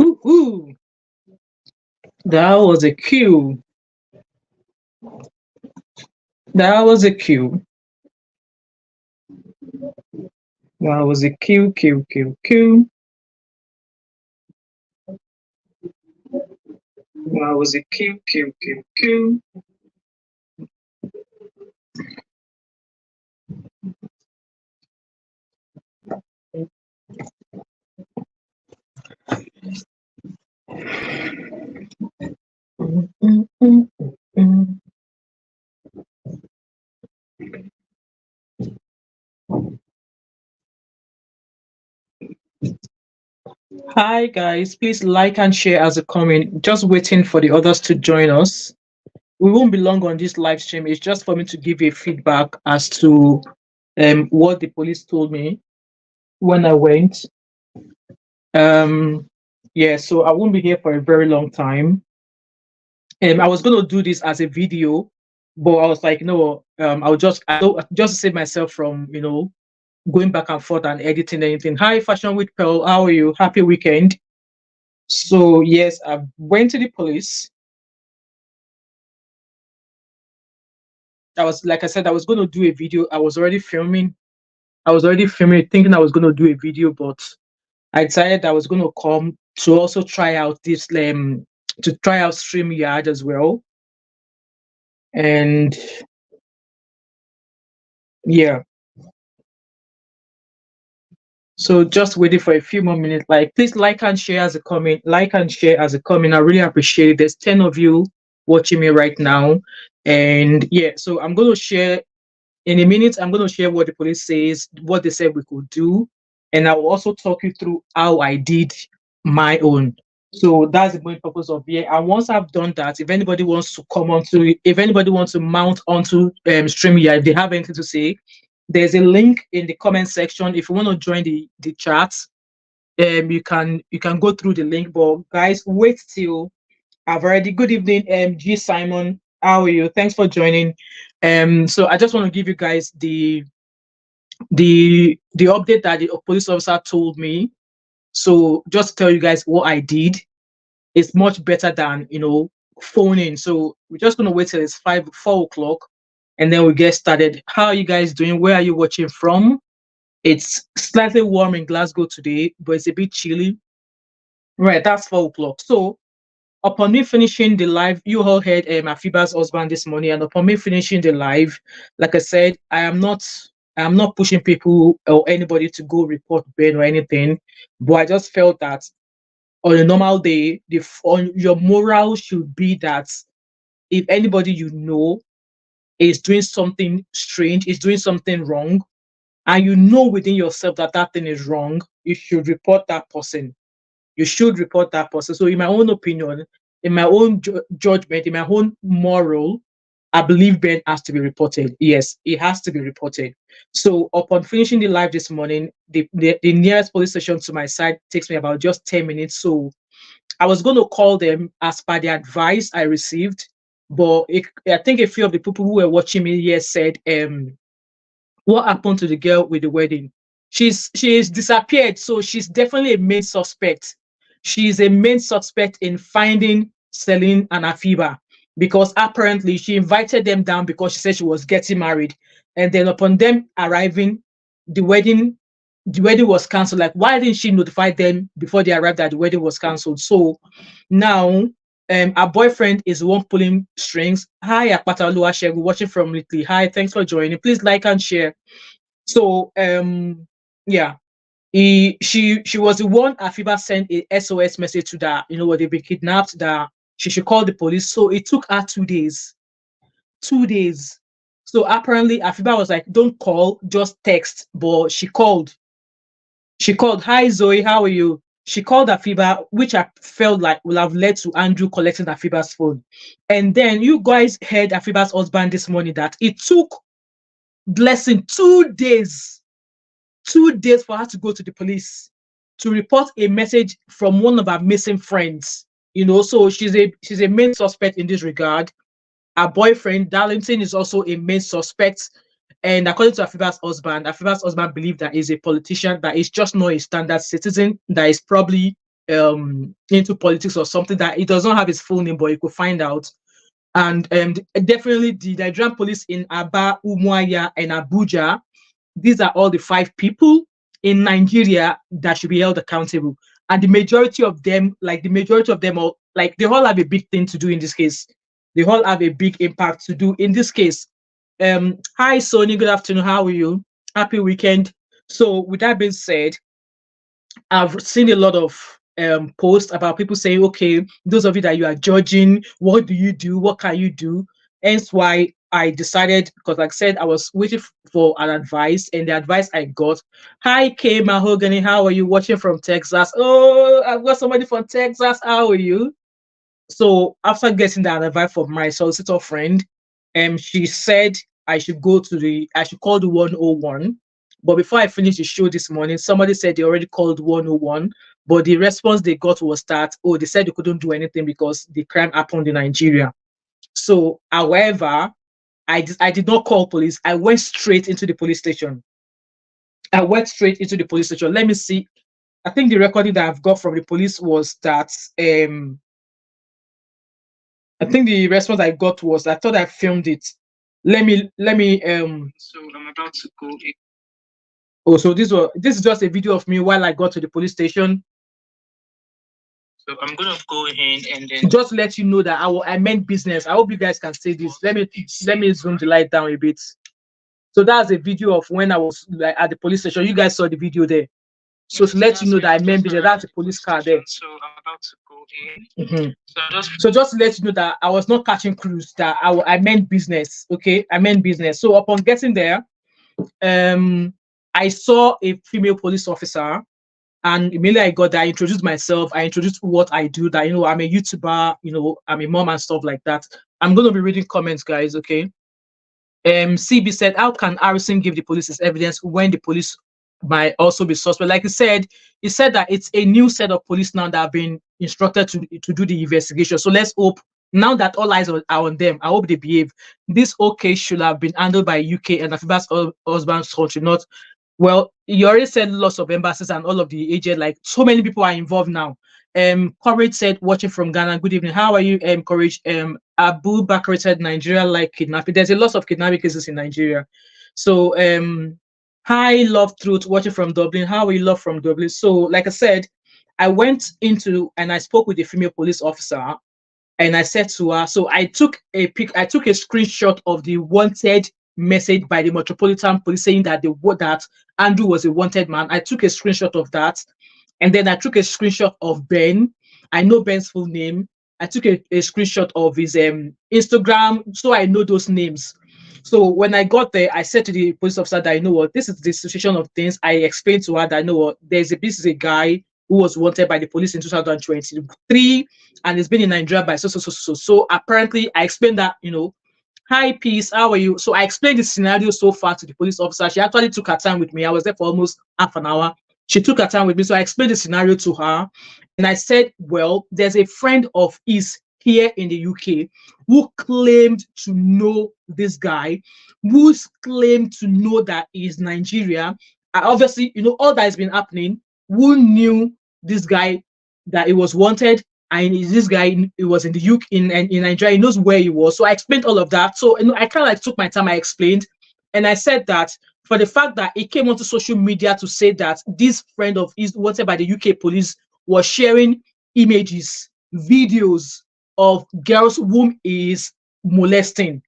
Ooh, ooh. That was a cue. That was a cue. That was a cue, cue, cue, cue. That was a cue, cue, cue, cue. Mm, mm, mm, mm. Hi guys, please like and share as a comment. Just waiting for the others to join us. We won't be long on this live stream. It's just for me to give you feedback as to what the police told me when I went. Um, yeah, so I won't be here for a very long time. I was gonna do this as a video, but I was like, no, I don't just to save myself from going back and forth and editing anything. Hi, Fashion with Pearl, how are you? Happy weekend. So yes, I went to the police. I was like I said, I was gonna do a video. I was already filming, thinking I was gonna do a video, but I decided I was gonna come to also try out this to try out StreamYard as well. And yeah, so just waiting for a few more minutes. Like, please like and share as a comment. Like and share as a comment. I really appreciate it. There's 10 of you watching me right now. And yeah, so I'm gonna share in a minute. I'm gonna share what the police says, what they said we could do, and I will also talk you through how I did my own. So that's the main purpose of here. And once I've done that, if anybody wants to mount onto StreamYard, if they have anything to say, there's a link in the comment section. If you want to join the chat, you can go through the link. But guys, wait till I've already. Good evening, G Simon. How are you? Thanks for joining. So I just want to give you guys the update that the police officer told me. So just to tell you guys what I did is much better than phoning. So we're just gonna wait till it's 4 o'clock, and then we get started. How are you guys doing? Where are you watching from? It's slightly warm in Glasgow today, but it's a bit chilly. Right, that's 4 o'clock. So upon me finishing the live, you all heard Afiba's husband this morning, and upon me finishing the live, like I said, I am not pushing people or anybody to go report Ben or anything, but I just felt that on a normal day, on your moral should be that if anybody is doing something strange, is doing something wrong, and you know within yourself that that thing is wrong, you should report that person. You should report that person. So, in my own opinion, in my own judgment, in my own moral, I believe Ben has to be reported. Yes, it has to be reported. So, upon finishing the live this morning, the nearest police station to my side takes me about just 10 minutes. So, I was going to call them as per the advice I received, but I think a few of the people who were watching me here said, what happened to the girl with the wedding? She's disappeared, so she's definitely a main suspect. She's a main suspect in finding Celine and Afiba because apparently she invited them down because she said she was getting married, and then upon them arriving, the wedding the wedding was cancelled. Like, why didn't she notify them before they arrived that the wedding was cancelled? So now our boyfriend is the one pulling strings. Hi, Akpata Oluwasegun, watching from Italy. Hi, thanks for joining. Please like and share. So yeah, she was the one Afiba sent a SOS message to that, what they've been kidnapped, that she should call the police. So it took her 2 days. 2 days. So apparently Afiba was like, don't call, just text. But she called. She called, hi Zoe, how are you? She called Afiba, which I felt like will have led to Andrew collecting Afiba's phone. And then you guys heard Afiba's husband this morning that it took Blessing 2 days, 2 days for her to go to the police to report a message from one of her missing friends. So she's a main suspect in this regard. Her boyfriend, Darlington, is also a main suspect. And according to Afiba's husband believed that he's a politician, that is just not a standard citizen, that is probably into politics or something, that he does not have his full name, but you could find out. And definitely the Nigerian police in Aba, Umuahia, and Abuja, these are all the 5 people in Nigeria that should be held accountable. And the majority of them, all, like, they all have a big thing to do in this case. They all have a big impact to do in this case. Hi, Sony. Good afternoon. How are you? Happy weekend. So, with that being said, I've seen a lot of posts about people saying, okay, those of you that you are judging, what do you do? What can you do? Hence why I decided, because like I said, I was waiting for an advice, and the advice I got, hi, Kay Mahogany, how are you? Watching from Texas. Oh, I've got somebody from Texas. How are you? So after getting that advice from my solicitor friend, she said I should call the 101. But before I finished the show this morning, somebody said they already called 101, but the response they got was that, oh, they said they couldn't do anything because the crime happened in Nigeria. So, however, I did not call police. I went straight into the police station. Let me see. I think the recording that I've got from the police was that I think the response I got was, I thought I filmed it. Let me So I'm about to go in. Oh, so this is just a video of me while I got to the police station. So I'm gonna go in and then just let you know that I meant business. I hope you guys can see this. Let me zoom the light down a bit. So that's a video of when I was like at the police station. You guys saw the video there. So to let you know that I meant business, that's a police car there. So I'm about to go in. So just to let you know that I was not catching crews, that I meant business. Okay, I meant business. So upon getting there, I saw a female police officer, and immediately I got there, I introduced myself, I introduced what I do, that, I'm a YouTuber, I'm a mom and stuff like that. I'm going to be reading comments, guys, okay? CB said, how can Harrison give the police his evidence when the police might also be suspect? Like he said that it's a new set of police now that have been instructed to do the investigation. So let's hope, now that all eyes are on them, I hope they behave. This whole case should have been handled by UK and Afiba's husband's country, not. Well, you already said lots of embassies and all of the agents, like so many people are involved now. Courage said, watching from Ghana, good evening. How are you, Courage? Abu Bakr said, Nigeria like kidnapping. There's a lot of kidnapping cases in Nigeria. So, hi, Love Truth, watching from Dublin. How are you, Love from Dublin? So, like I said, I went into and I spoke with a female police officer, and I said to her, so I took a screenshot of the wanted message by the Metropolitan Police saying that that Andrew was a wanted man. I took a screenshot of that, and then I took a screenshot of Ben. I know Ben's full name. I took a screenshot of his Instagram, so I know those names. So when I got there, I said to the police officer that, what, this is the situation of things. I explained to her that, what, this is a guy who was wanted by the police in 2023, and he's been in Nigeria by so. So apparently, I explained that, hi, peace, how are you? So I explained the scenario so far to the police officer. She actually took her time with me. I was there for almost half an hour. She took her time with me. So I explained the scenario to her. And I said, well, there's a friend of his here in the UK who claimed to know this guy, who's claimed to know that he's Nigeria. Obviously, all that has been happening. Who knew this guy, that he was wanted? And this guy, he was in the UK, in Nigeria, he knows where he was. So I explained all of that. So I kind of like took my time, I explained. And I said that for the fact that he came onto social media to say that this friend of his wanted by the UK police was sharing images, videos of girls whom he is molesting.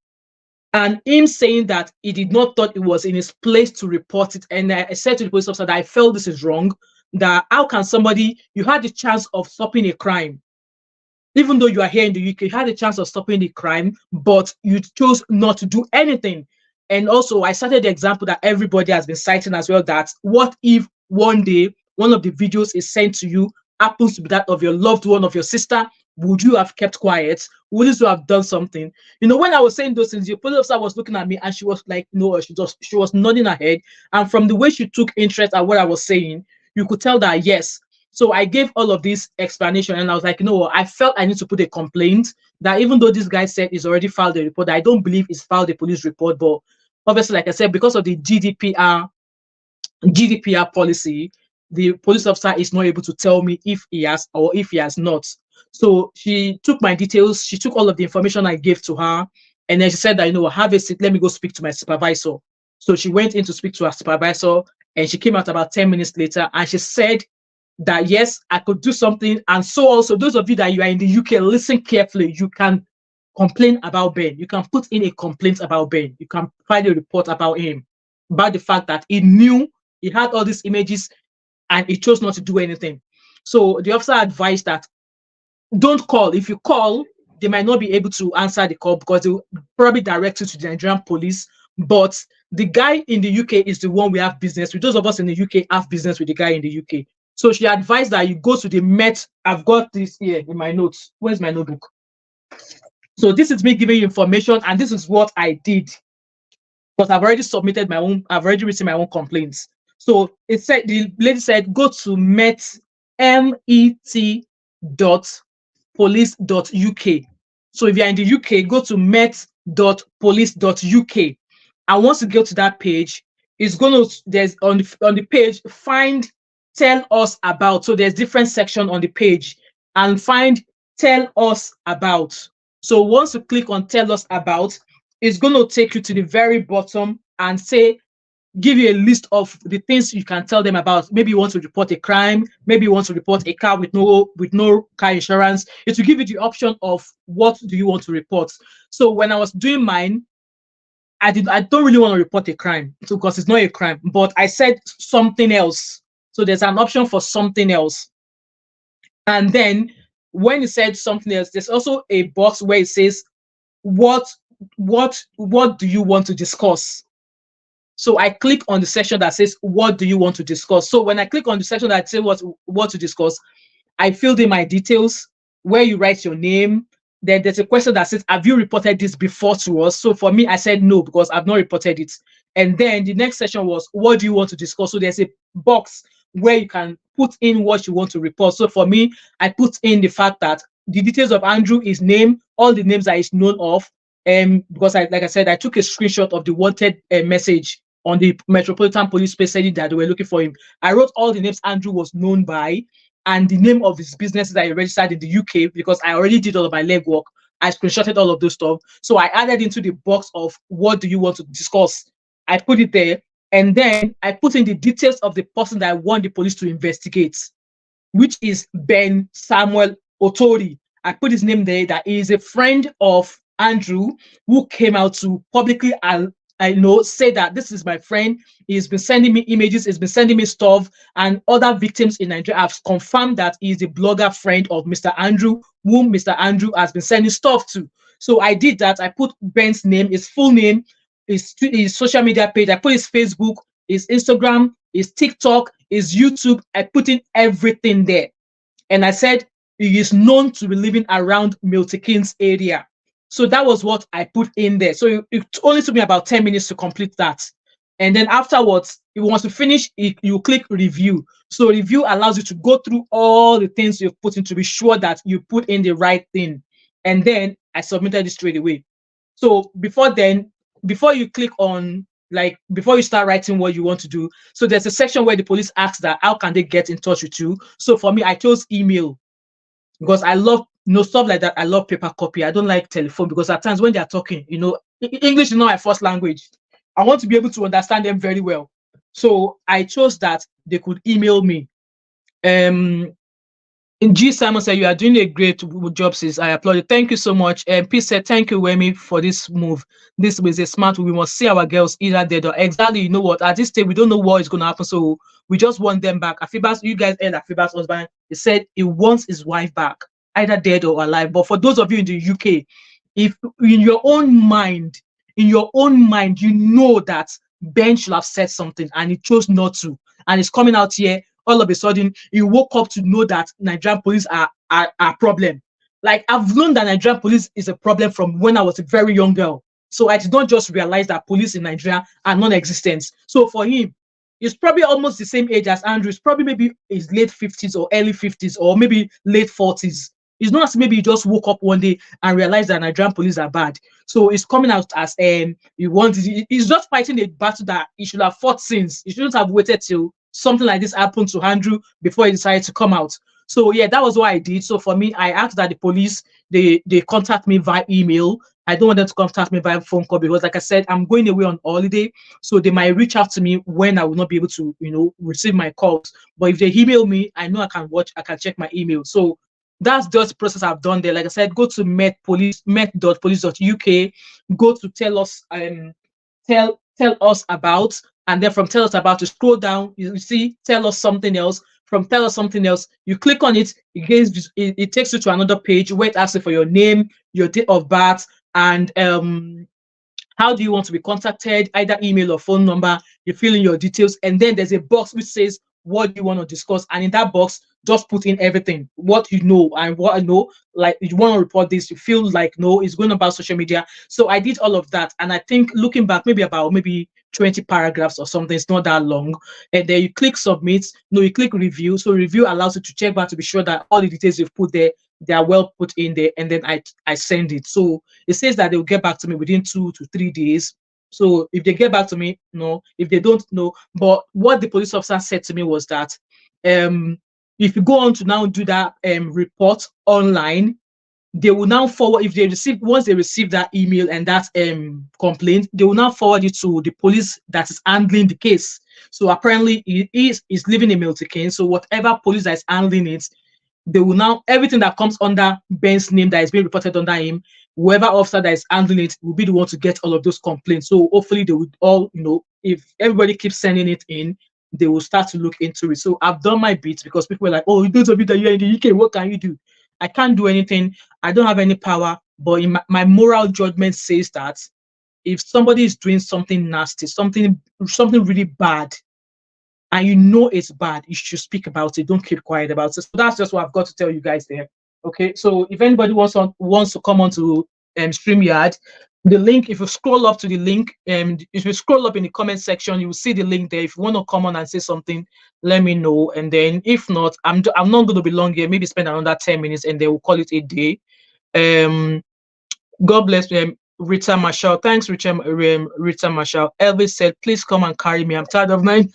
And him saying that he did not thought it was in his place to report it. And I said to the police officer that I felt this is wrong, that how can you had the chance of stopping a crime. Even though you are here in the UK, you had a chance of stopping the crime, but you chose not to do anything. And also, I started the example that everybody has been citing as well, that what if one day one of the videos is sent to you happens to be that of your loved one, of your sister? Would you have kept quiet? Would you have done something? When I was saying those things, the police officer was looking at me and she was like, no, she was nodding her head. And from the way she took interest at what I was saying, you could tell that, yes. So I gave all of this explanation, and I was like, I felt I need to put a complaint, that even though this guy said he's already filed a report, I don't believe he's filed a police report, but Obviously, like I said, because of the GDPR policy, the police officer is not able to tell me if he has or if he has not. So she took my details, she took all of the information I gave to her, and then she said that, have a seat, let me go speak to my supervisor. So she went in to speak to her supervisor, and she came out about 10 minutes later, and she said that yes, I could do something. And so also, those of you that you are in the UK, listen carefully. You can complain about Ben. You can put in a complaint about Ben. You can file a report about him, about the fact that he knew he had all these images and he chose not to do anything. So the officer advised that don't call. If you call, they might not be able to answer the call because they will probably direct you to the Nigerian police. But the guy in the UK is the one we have business with. Those of us in the UK have business with the guy in the UK. So she advised that you go to the Met. I've got this here in my notes. Where's my notebook? So this is me giving you information, and this is what I did because I've already submitted my own. I've already written my own complaints. So it said the lady said go to met.police.uk. So if you're in the UK, go to met.police.uk. And once you go to that page, it's going to there's on the page find tell us about. So there's different section on the page and find tell us about. So once you click on tell us about, it's going to take you to the very bottom and give you a list of the things you can tell them about. Maybe you want to report a crime, maybe you want to report a car with no car insurance. It will give you the option of what do you want to report. So when I was doing mine, I don't really want to report a crime because it's not a crime, but I said something else. So there's an option for something else. And then when you said something else, there's also a box where it says what do you want to discuss? So I click on the section that says, what do you want to discuss? So when I click on the section that says what to discuss, I filled in my details, where you write your name. Then there's a question that says, have you reported this before to us? So for me, I said no, because I've not reported it. And then the next section was, what do you want to discuss? So there's a box where you can put in what you want to report. So for me, I put in the fact that the details of Andrew, his name, all the names that he's known of. Because like I said, I took a screenshot of the wanted message on the Metropolitan Police Space saying that they were looking for him. I wrote all the names Andrew was known by and the name of his businesses that he registered in the UK because I already did all of my legwork. I screenshotted all of those stuff. So I added into the box of what do you want to discuss? I put it there, and then I put in the details of the person that I want the police to investigate, which is Ben Samuel Otori. I put his name there, that he is a friend of Andrew who came out to publicly say that this is my friend. He's been sending me images, he's been sending me stuff, and other victims in Nigeria have confirmed that he is a blogger friend of Mr. Andrew, whom Mr. Andrew has been sending stuff to. So I did that. I put Ben's name, his full name, his social media page. I put his Facebook, his Instagram, his TikTok, his YouTube. I put in everything there. And I said he is known to be living around Milton Keynes area. So that was what I put in there. So it only took me about 10 minutes to complete that. And then afterwards, if you want to finish, you click review. So review allows you to go through all the things you've put in to be sure that you put in the right thing. And then I submitted it straight away. So before you click on, before you start writing what you want to do, so there's a section where the police asks that how can they get in touch with you. So for me, I chose email because I love stuff like that. I love paper copy. I don't like telephone because at times when they are talking, English is not my first language. I want to be able to understand them very well. So I chose that they could email me. G. Simon said, you are doing a great job, sis. I applaud you. Thank you so much. And P said, thank you, Wemi, for this move. This was a smart move. We must see our girls either dead or exactly. You know what? At this stage, we don't know what is going to happen. So we just want them back. Afiba's, you guys heard Afiba's husband. He said he wants his wife back, either dead or alive. But for those of you in the UK, if in your own mind, you know that Ben should have said something and he chose not to, and it's coming out here. All of a sudden, you woke up to know that Nigerian police are a problem. Like, I've learned that Nigerian police is a problem from when I was a very young girl. So I did not just realize that police in Nigeria are non-existent. So for him, he's probably almost the same age as Andrew. He's probably maybe his late 50s or early 50s or maybe late 40s. It's not as maybe you just woke up one day and realized that Nigerian police are bad. So it's coming out as you want. He's just fighting a battle that he should have fought since. He shouldn't have waited till something like this happened to Andrew before he decided to come out. So yeah, that was what I did. So for me, I asked that the police they contact me via email. I don't want them to contact me via phone call because, like I said, I'm going away on holiday, so they might reach out to me when I will not be able to, receive my calls. But if they email me, I know I can check my email. So that's just the process I've done there. Like I said, go to met.police.uk, go to tell us about, and then from tell us about to scroll down, you see tell us something else. From tell us something else, you click on it, it takes you to another page where it asks you for your name, your date of birth, and how do you want to be contacted, either email or phone number. You fill in your details, and then there's a box which says what you want to discuss, and in that box just put in everything, what you know and what I know. Like, you want to report this, you feel like no, it's going about social media. So I did all of that, and I think looking back, maybe 20 paragraphs or something. It's not that long. And then you click submit. No, you click review. So review allows you to check back to be sure that all the details you've put there, they are well put in there, and then I send it. So it says that they'll get back to me within 2 to 3 days. So if they get back to me, no. If they don't, no. But what the police officer said to me was that if you go on to now do that report online, they will now forward, if they receive, once they receive that email and that complaint, they will now forward it to the police that is handling the case. So apparently he is living in Milton Keynes. So whatever police that is handling it, they will now, everything that comes under Ben's name that is being reported under him, whoever officer that is handling it will be the one to get all of those complaints. So hopefully they would all, if everybody keeps sending it in, they will start to look into it. So I've done my bit, because people were like, oh, you do a bit that you're in the UK, what can you do? I can't do anything. I don't have any power. But in my moral judgment says that if somebody is doing something nasty, something really bad, and you know it's bad, you should speak about it. Don't keep quiet about it. So that's just what I've got to tell you guys there. Okay. So if anybody wants to come on to StreamYard, the link, if you scroll up to the link, and if you scroll up in the comment section, you will see the link there. If you want to come on and say something, let me know. And then if not, I'm not going to be long here. Maybe spend another 10 minutes, and they will call it a day. God bless them. Rita Marshall, thanks, Rita Marshall. Elvis said, "Please come and carry me. I'm tired of mine."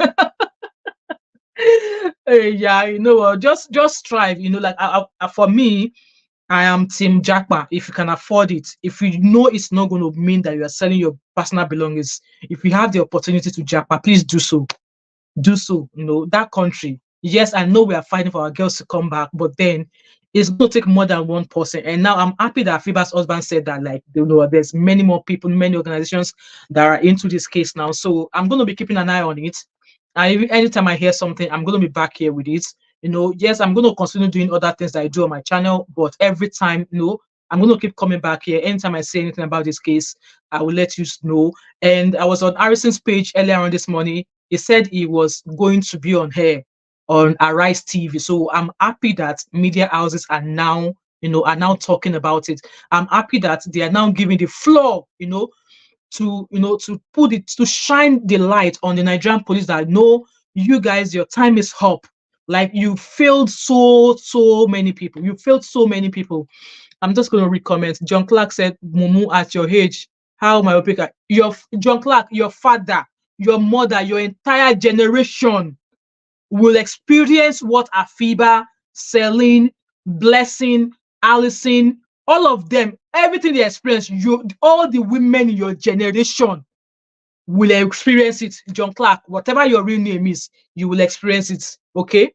Yeah, just strive. Like for me, I am Team Jackpa. If you can afford it, if you know it's not going to mean that you are selling your personal belongings, if you have the opportunity to Jackpa, please do so. Do so. That country. Yes, I know we are fighting for our girls to come back, but then it's going to take more than one person. And now I'm happy that Afiba's husband said that, like, there's many more people, many organizations that are into this case now. So I'm going to be keeping an eye on it. Anytime I hear something, I'm going to be back here with it. Yes, I'm going to continue doing other things that I do on my channel, but every time, I'm going to keep coming back here. Anytime I say anything about this case, I will let you know. And I was on Harrison's page earlier on this morning. He said he was going to be on here on Arise TV. So I'm happy that media houses are now talking about it. I'm happy that they are now giving the floor, to shine the light on the Nigerian police, that no, you guys, your time is up. Like, you failed so many people. You failed so many people. I'm just going to read comments. John Clark said, "Mumu, at your age, how myopic are John Clark, your father, your mother, your entire generation will experience what Afiba, Celine, Blessing, Allison, all of them, everything they experience, all the women in your generation will experience it." John Clark, whatever your real name is, you will experience it. Okay?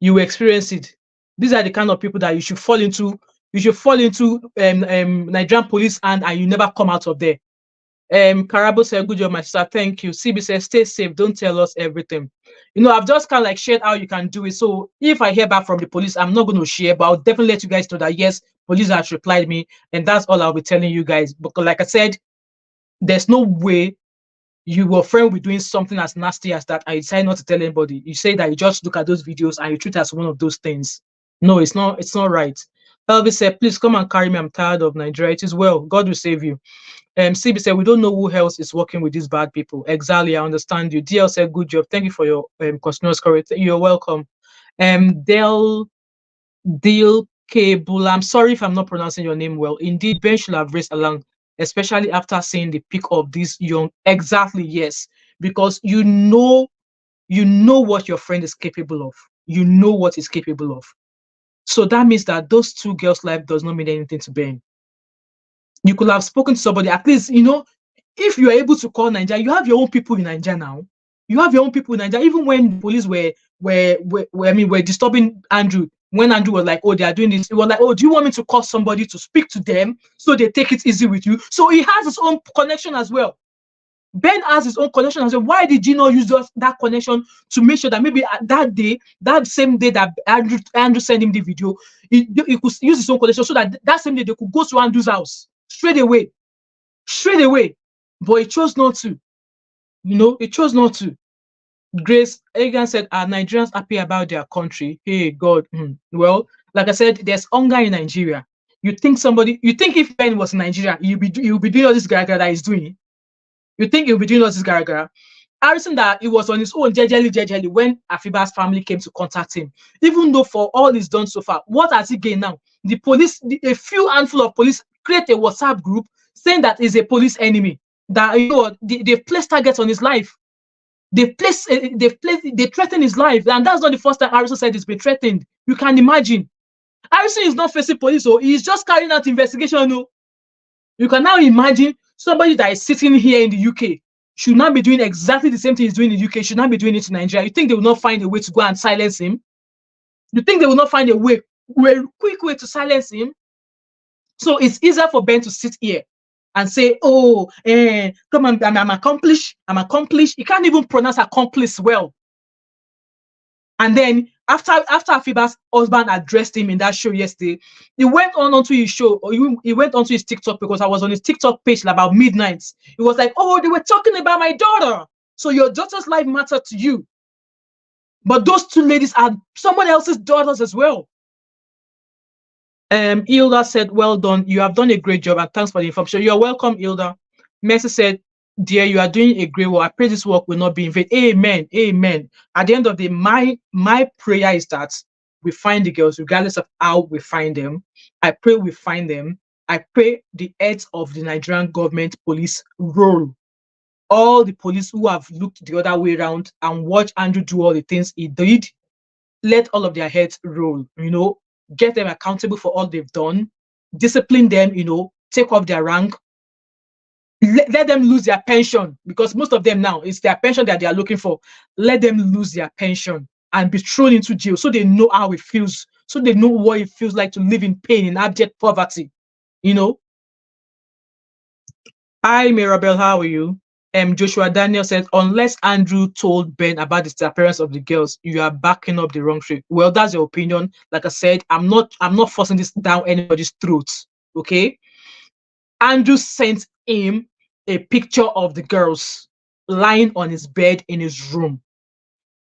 You will experience it. These are the kind of people that you should fall into. You should fall into Nigerian police and you never come out of there. Karabo said, "Good job, my sister. Thank you." CB says, "Stay safe. Don't tell us everything." I've just kind of like shared how you can do it. So if I hear back from the police, I'm not going to share, but I'll definitely let you guys know that yes, police has replied me, and that's all I'll be telling you guys. Because like I said, there's no way you were friend with doing something as nasty as that, and you decide not to tell anybody. You say that you just look at those videos and you treat it as one of those things. No, it's not. It's not right. Elvis said, "Please come and carry me. I'm tired of Nigeria." It is well. God will save you. CB said, "We don't know who else is working with these bad people." Exactly, I understand you. DL said, "Good job. Thank you for your continuous courage." You're welcome. Deal Cable, I'm sorry if I'm not pronouncing your name well. Indeed, Ben should have raced along, especially after seeing the pick of this young. Exactly, yes, because you know what your friend is capable of. You know what he's capable of. So that means that those two girls' life does not mean anything to Ben. You could have spoken to somebody, at least, if you are able to call Nigeria, you have your own people in Nigeria now. You have your own people in Nigeria. Even when the police were disturbing Andrew, when Andrew was like, oh, they are doing this, it was like, oh, do you want me to call somebody to speak to them so they take it easy with you? So he has his own connection as well. Ben has his own connection as well. Why did you not use that connection to make sure that maybe that day, that same day that Andrew sent him the video, he could use his own connection so that that same day they could go to Andrew's house straight away. But he chose not to. He chose not to. Grace Egan said, are Nigerians happy about their country? Hey, God. Well, like I said, there's hunger in Nigeria. You think if Ben was in Nigeria, you'll be doing all this garagara that he's doing? You think he'll be doing all this garagara? Harrison, that he was on his own, jejely, when Afiba's family came to contact him. Even though for all he's done so far, what has he gained now? The police, a few handful of police create a WhatsApp group saying that he's a police enemy. That they've placed targets on his life. They threaten his life, and that's not the first time Harrison said he's been threatened. You can imagine. Harrison is not facing police, so he's just carrying out investigation. No, you can now imagine somebody that is sitting here in the UK should not be doing exactly the same thing he's doing in the UK, should not be doing it in Nigeria. You think they will not find a way to go and silence him? You think they will not find a quick way to silence him? So it's easier for Ben to sit here and say, oh, come on, I'm accomplished. He can't even pronounce accomplice well. And then after Afiba's husband addressed him in that show yesterday, he went onto his show, or he went onto his TikTok, because I was on his TikTok page about midnight. He was like, oh, they were talking about my daughter. So your daughter's life mattered to you. But those two ladies are someone else's daughters as well. Hilda said, well done. You have done a great job, and thanks for the information. You're welcome, Hilda. Mercy said, dear, you are doing a great work. I pray this work will not be in vain. Amen. Amen. At the end of the day, my prayer is that we find the girls, regardless of how we find them. I pray we find them. I pray the heads of the Nigerian government police roll. All the police who have looked the other way around and watched Andrew do all the things he did, let all of their heads roll, get them accountable for all they've done, discipline them, take off their rank, let them lose their pension, because most of them now, it's their pension that they are looking for. Let them lose their pension and be thrown into jail so they know how it feels, so they know what it feels like to live in pain, in abject poverty, Hi, Mirabel, how are you? Joshua Daniel said, unless Andrew told Ben about the disappearance of the girls, you are backing up the wrong tree. Well, that's your opinion. Like I said, I'm not forcing this down anybody's throat. Okay. Andrew sent him a picture of the girls lying on his bed in his room.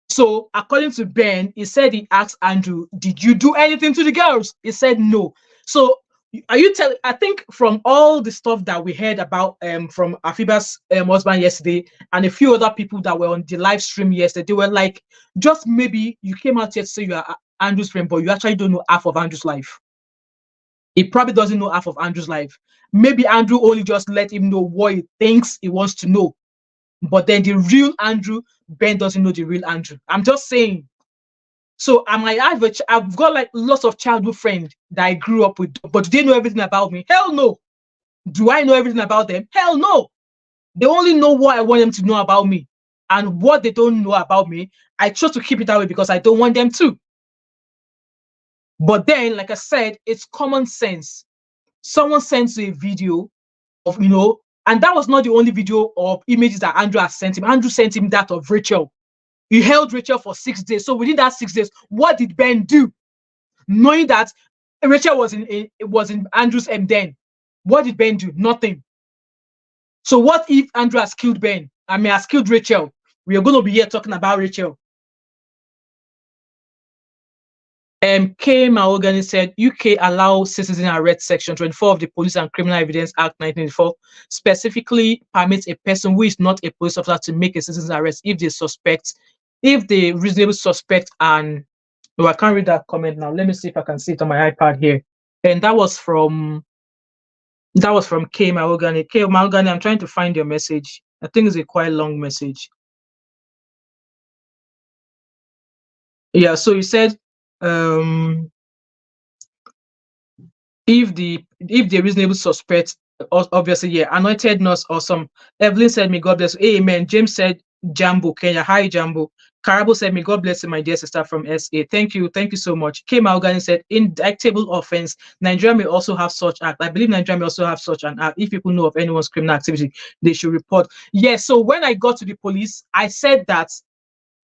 So according to Ben, he said he asked Andrew, did you do anything to the girls? He said no. So are you telling? I think from all the stuff that we heard about from Afiba's husband yesterday and a few other people that were on the live stream yesterday, they were like, just maybe you came out here to say you are Andrew's friend, but you actually don't know half of Andrew's life. He probably doesn't know half of Andrew's life. Maybe Andrew only just let him know what he thinks he wants to know. But then the real Andrew, Ben doesn't know the real Andrew. I'm just saying. So I've got like lots of childhood friends that I grew up with, but do they know everything about me? Hell no. Do I know everything about them? Hell no. They only know what I want them to know about me. And what they don't know about me, I chose to keep it that way because I don't want them to. But then, like I said, it's common sense. Someone sends you a video of, and that was not the only video or images that Andrew has sent him. Andrew sent him that of Rachel. He held Rachel for 6 days. So within that 6 days, what did Ben do? Knowing that Rachel was in Andrew's den, what did Ben do? Nothing. So what if Andrew has killed Ben? Has killed Rachel? We are going to be here talking about Rachel. K. Mahogany said, UK allows citizen arrest section 24 of the Police and Criminal Evidence Act 1984 specifically permits a person who is not a police officer to make a citizen arrest if they reasonably suspect an Oh, I can't read that comment now. Let me see if I can see it on my iPad here. And that was from K Mahogany. K Mahogany, I'm trying to find your message. I think it's a quite long message. Yeah, so you said um if the reasonable suspect, obviously, yeah, anointed nurse, awesome. Evelyn said, "May God bless you." Amen. James said, "Jambo, Kenya, hi Jambo." Karabo said, "May God bless you, my dear sister from SA." Thank you so much. K Malgani said, "Indictable offense. Nigeria may also have such act. I believe Nigeria may also have such an act. If people know of anyone's criminal activity, they should report." Yes. So when I got to the police, I said that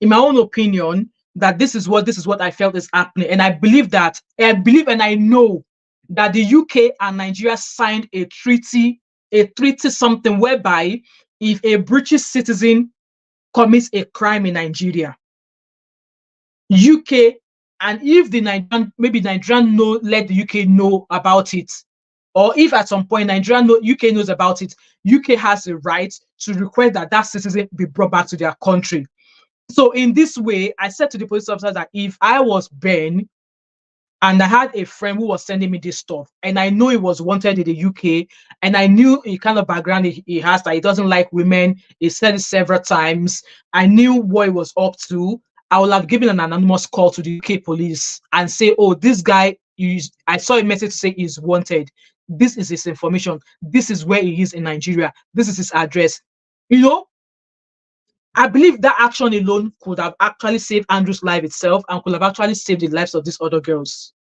in my own opinion, that this is what I felt is happening. And I believe and I know that the UK and Nigeria signed a treaty something whereby if a British citizen commits a crime in Nigeria, UK, and if the Nigerian, maybe Nigerian know, let the UK know about it, or if at some point Nigeria know, UK knows about it, UK has the right to request that that citizen be brought back to their country. So in this way, I said to the police officer that if I was Ben and I had a friend who was sending me this stuff, and I know he was wanted in the UK, and I knew the kind of background he has, that he doesn't like women, he said it several times, I knew what he was up to, I would have given an anonymous call to the UK police and say, "Oh, this guy, I saw a message say he's wanted. This is his information. This is where he is in Nigeria. This is his address." You know, I believe that action alone could have actually saved Andrew's life itself and could have actually saved the lives of these other girls.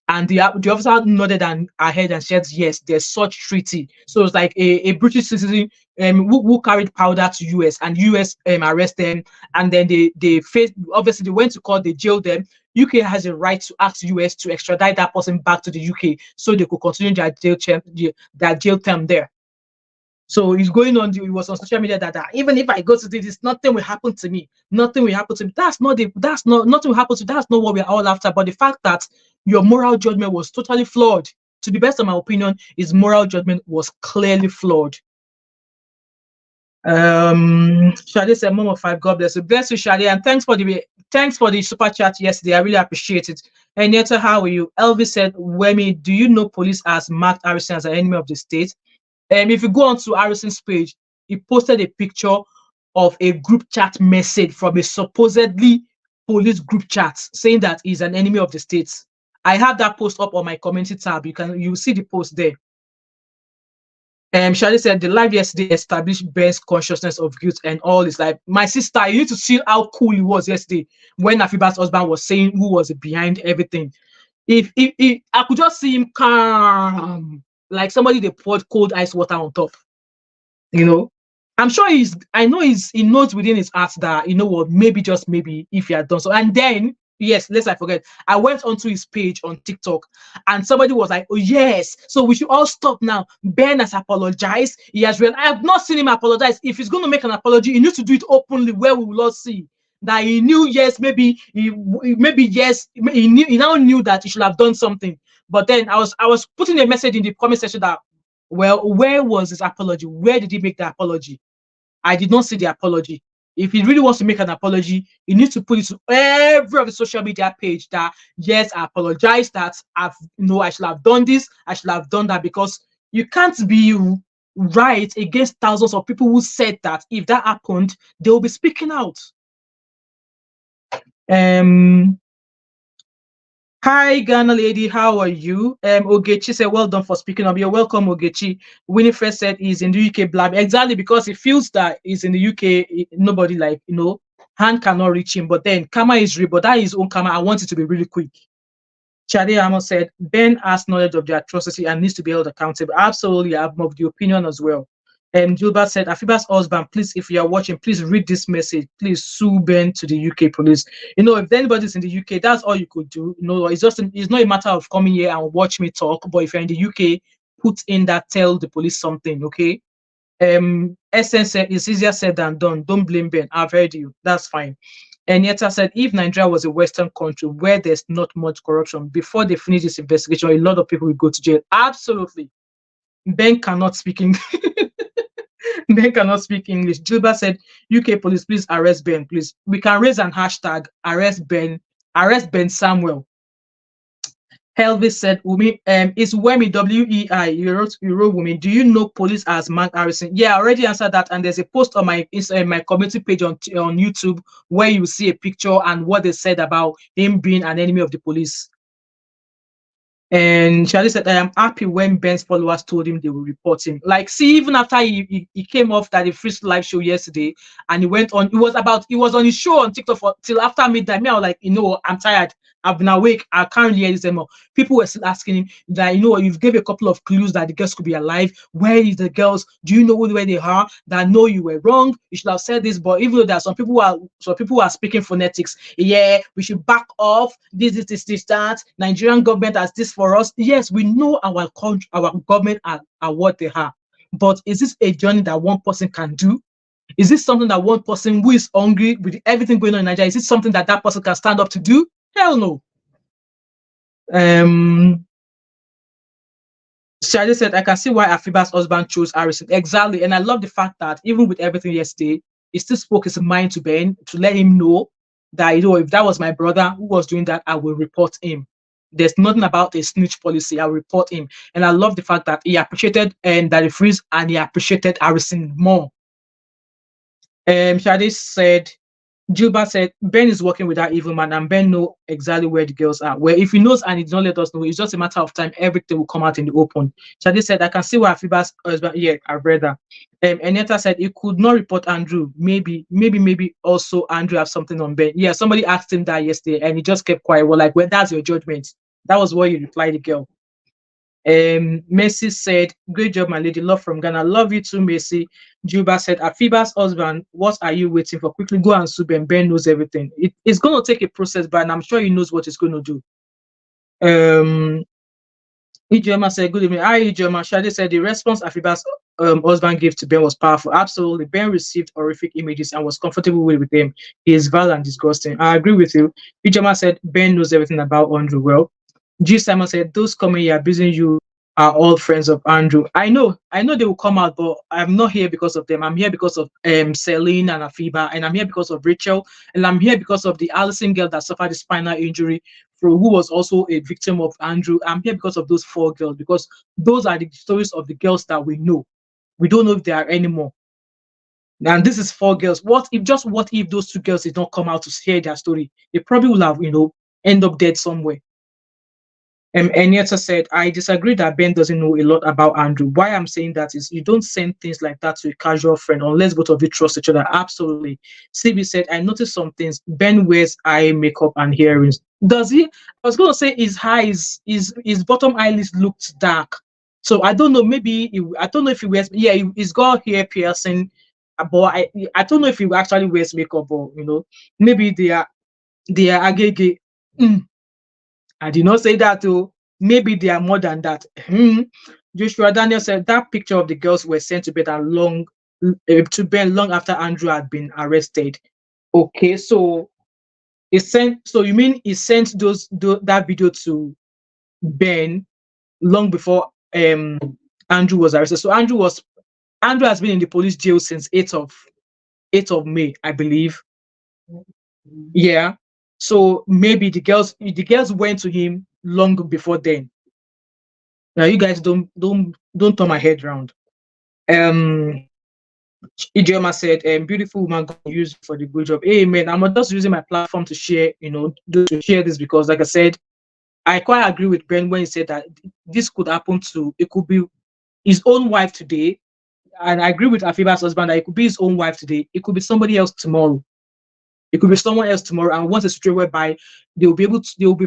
And the officer nodded and her head and said, "Yes, there's such treaty." So it's like a British citizen who carried powder to US, and US arrest them, and then they faced, obviously they went to court, they jailed them. UK has a right to ask US to extradite that person back to the UK so they could continue their jail term there. So he's going on. He was on social media that even if I go to this, nothing will happen to me. Nothing will happen to me. That's not nothing will happen to. That's not what we're all after. But the fact that your moral judgment was totally flawed, to the best of my opinion, his moral judgment was clearly flawed. Shade said, "Mom of five, God bless you, Shade, and thanks for the super chat yesterday. I really appreciate it." And Neta, how are you? Elvis said, "Wemi, do you know police has marked Harrison as an enemy of the state?" If you go on to Harrison's page, he posted a picture of a group chat message from a supposedly police group chat saying that he's an enemy of the state. I have that post up on my community tab. You see the post there. Shadi said the live yesterday established Ben's consciousness of guilt and all his life. My sister, you need to see how cool he was yesterday when Afiba's husband was saying who was behind everything. If I could just see him calm, like somebody they poured cold ice water on top. You know, I'm sure I know he knows within his heart that, you know what, maybe, just maybe, if he had done so. And then, yes, lest I forget, I went onto his page on TikTok and somebody was like, "Oh yes, so we should all stop now. Ben has apologized. He has real I have not seen him apologize. If he's going to make an apology, he needs to do it openly where we will all see that he knew, yes, maybe yes, he now knew that he should have done something." But then I was putting a message in the comment section that, well, where was his apology? Where did he make the apology? I did not see the apology. If he really wants to make an apology, he needs to put it to every of the social media page that, yes, I apologize, that I should have done this, I should have done that, because you can't be right against thousands of people who said that if that happened, they will be speaking out. Um Hi, Ghana lady, how are you? Ogechi said, "Well done for speaking up." You're welcome, Ogechi. Winifred said he's in the UK, blab. Exactly, because he feels that he's in the UK, nobody, like, hand cannot reach him. But then karma is real, but that is his own karma. I want it to be really quick. Chade Amos said, "Ben has knowledge of the atrocity and needs to be held accountable." Absolutely, I'm of the opinion as well. Gilbert said, "Afiba's husband, please, if you are watching, please read this message. Please sue Ben to the UK police." If anybody's in the UK, that's all you could do. It's not a matter of coming here and watch me talk. But if you're in the UK, put in that, tell the police something, okay? Essence said, "It's easier said than done. Don't blame Ben. I've heard you. That's fine." And Yeta said, "If Nigeria was a Western country where there's not much corruption, before they finish this investigation, a lot of people will go to jail." Absolutely. Ben cannot speak English. Ben cannot speak English. Gilbert said, "UK police, please arrest Ben, please. We can raise an hashtag, arrest Ben, Arrest Ben Samuel. Elvis said, Wumi, it's Wemi, W-E-I. You wrote Wumi. Do you know police as Mark Harrison? Yeah, I already answered that. And there's a post on my community page on YouTube where you see a picture and what they said about him being an enemy of the police. And Charlie said, I am happy when Ben's followers told him they will report him. Like, see, even after he came off that the first live show yesterday and he went on, he was on his show on TikTok till after midnight. Me, I was like, I'm tired. I've been awake. I can't hear this anymore. People were still asking him that, you've gave a couple of clues that the girls could be alive. Where is the girls? Do you know where they are? That no, you were wrong. You should have said this. But even though there are some people who are speaking phonetics, yeah, we should back off. This, that. Nigerian government has this for us. Yes, we know our country, our government are what they are. But is this a journey that one person can do? Is this something that one person who is hungry with everything going on in Nigeria, is it something that person can stand up to do? Hell no. Shadi said, I can see why Afiba's husband chose Harrison. Exactly. And I love the fact that even with everything yesterday, he still spoke his mind to Ben to let him know that, if that was my brother who was doing that, I will report him. There's nothing about a snitch policy. I'll report him. And I love the fact that he appreciated Daddy Freeze and he appreciated Harrison more. Shadi said, Gilbert said, Ben is working with that evil man and Ben know exactly where the girls are. Well, if he knows and he does not let us know, it's just a matter of time. Everything will come out in the open. Shadi said, I can see why Afiba's husband, yeah, I've read that. Eneta said, he could not report Andrew. Maybe also Andrew have something on Ben. Yeah, somebody asked him that yesterday and he just kept quiet. Well, like, well, that's your judgment. That was what he replied, the girl. Messi said, great job, my lady. Love from Ghana. Love you too, Messi. Juba said, Afiba's husband, what are you waiting for? Quickly go and sue Ben. Ben knows everything. It's going to take a process, but I'm sure he knows what he's going to do. Ijoma said, good evening. Hi, Ijoma. Shadi said, the response Afiba's husband gave to Ben was powerful. Absolutely. Ben received horrific images and was comfortable with him. He is vile and disgusting. I agree with you. Ijoma said, Ben knows everything about Andrew well. G. Simon said, those coming here abusing you are all friends of Andrew. I know they will come out, but I'm not here because of them. I'm here because of Celine and Afiba, and I'm here because of Rachel, and I'm here because of the Allison girl that suffered a spinal injury, who was also a victim of Andrew. I'm here because of those 4 girls, because those are the stories of the girls that we know. We don't know if there are any more. And this is 4 girls. What if those 2 girls did not come out to share their story? They probably will have, end up dead somewhere. Enieta said, I disagree that Ben doesn't know a lot about Andrew. Why I'm saying that is you don't send things like that to a casual friend unless both of you trust each other. Absolutely. CB said, I noticed some things. Ben wears eye makeup and earrings. Does he? I was going to say his eyes, his bottom eyelids looked dark. So I don't know. Maybe I don't know if he wears. Yeah, he's got hair piercing, but I don't know if he actually wears makeup or maybe they are agege. I did not say that too. Maybe they are more than that. Joshua Daniel said that picture of the girls were sent to Ben long after Andrew had been arrested. Okay, so he sent. So you mean he sent that video to Ben long before Andrew was arrested? So Andrew has been in the police jail since 8th of May, I believe. Yeah. So maybe the girls went to him long before then. Now you guys don't turn my head around. Ijeoma said, beautiful woman God used for the good job. Amen. I'm just using my platform to share, to share this because like I said, I quite agree with Ben when he said that this could happen it could be his own wife today. And I agree with Afiba's husband that it could be his own wife today. It could be somebody else tomorrow. It could be someone else tomorrow, and once a situation whereby they will be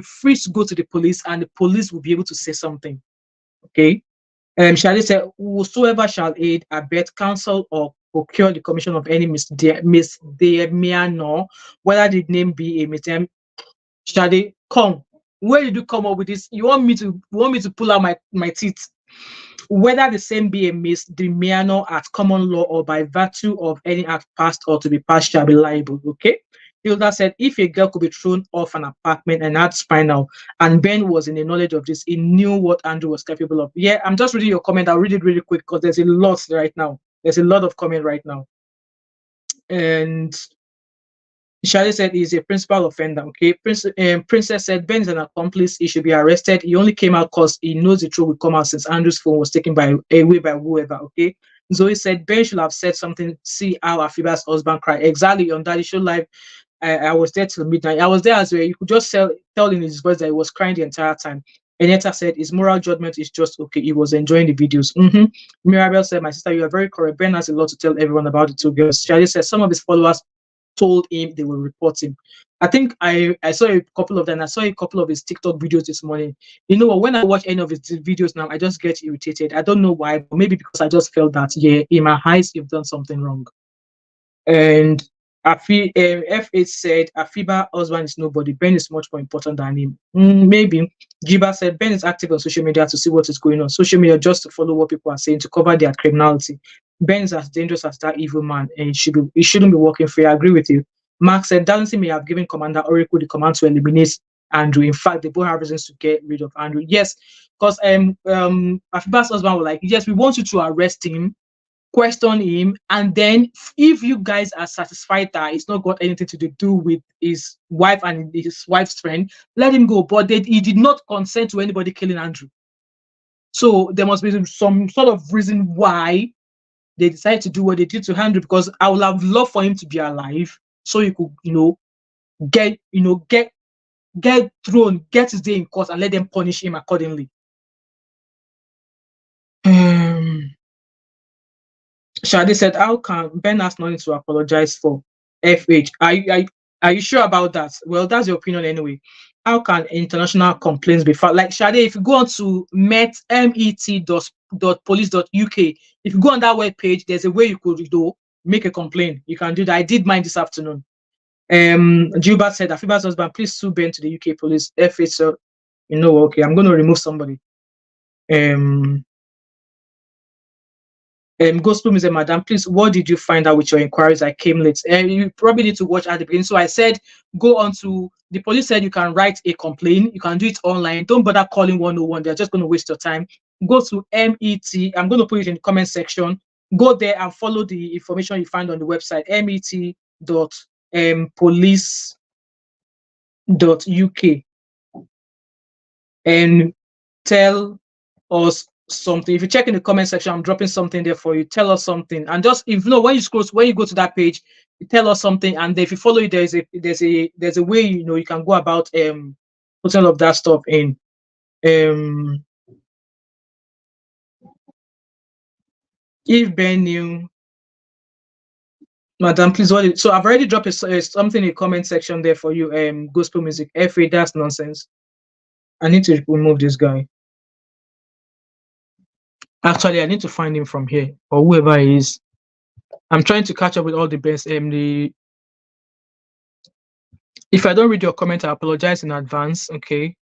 free to go to the police, and the police will be able to say something. Okay. Shadi said, whosoever shall aid, abet, counsel, or procure the commission of any misdemeanor, whether the name be a misdemeanor. Shadi, come. Where did you come up with this? You want me to pull out my teeth? Whether the same be a misdemeanor at common law or by virtue of any act passed or to be passed shall be liable. Okay. Hilda said, if a girl could be thrown off an apartment and had spinal, and Ben was in the knowledge of this, he knew what Andrew was capable of. Yeah, I'm just reading your comment. I'll read it really quick because there's a lot right now. There's a lot of comment right now. And Shade said he's a principal offender. Okay. Princess said Ben is an accomplice. He should be arrested. He only came out because he knows the truth will come out since Andrew's phone was taken away by whoever. Okay. Zoe said Ben should have said something. See how Afiba's husband cried. Exactly on that issue live. I was there till midnight. I was there as well. You could just tell in his voice that he was crying the entire time. Eneta said his moral judgment is just okay. He was enjoying the videos. Mirabel said, my sister, you are very correct. Ben has a lot to tell everyone about the two girls. Shadi said some of his followers told him they will report him. I think I saw a couple of them. I saw a couple of his TikTok videos this morning. You know what? When I watch any of his videos now, I just get irritated. I don't know why, but maybe because I just felt that, yeah, in my eyes, you've done something wrong. And F8 said, Afiba husband is nobody. Ben is much more important than him. Maybe. Jiba said, Ben is active on social media to see what is going on. Social media just to follow what people are saying, to cover their criminality. Ben is as dangerous as that evil man, and he shouldn't be working free. I agree with you. Mark said, Darlington may have given Commander Oracle the command to eliminate Andrew. In fact, they both have reasons to get rid of Andrew. Yes, because Afiba's husband was like, yes, we want you to arrest him, question him, and then if you guys are satisfied that it's not got anything to do with his wife and his wife's friend, let him go. But he did not consent to anybody killing Andrew. So there must be some sort of reason why they decided to do what they did to Andrew, because I would have loved for him to be alive so he could, get thrown, get his day in court, and let them punish him accordingly. Shadi said, how can Ben has nothing to apologize for? FH, are you sure about that? Well, that's your opinion anyway. How can international complaints be filed? Like Shadi, if you go on to met.police.uk, if you go on that web page, there's a way you could make a complaint. You can do that. I did mine this afternoon. Gilbert said, Afiba's husband, please sue Ben to the UK police. FH, so okay, I'm going to remove somebody. Gospel Museum, madam, please, what did you find out with your inquiries? I came late. You probably need to watch at the beginning. So I said, go on to the police said you can write a complaint. You can do it online. Don't bother calling 101. They're just going to waste your time. Go to MET. I'm going to put it in the comment section. Go there and follow the information you find on the website, met.police.uk, and tell us something. If you check in the comment section, I'm dropping something there for you. Tell us something, and just when you go to that page, you tell us something, and if you follow it, there's a way you can go about putting all of that stuff in. If Ben knew, madam, please, so I've already dropped something in the comment section there for you. Gospel music, FA, that's nonsense. I need to remove this guy. Actually, I need to find him from here, or whoever he is. I'm trying to catch up with all the best. If I don't read your comment, I apologize in advance. Okay.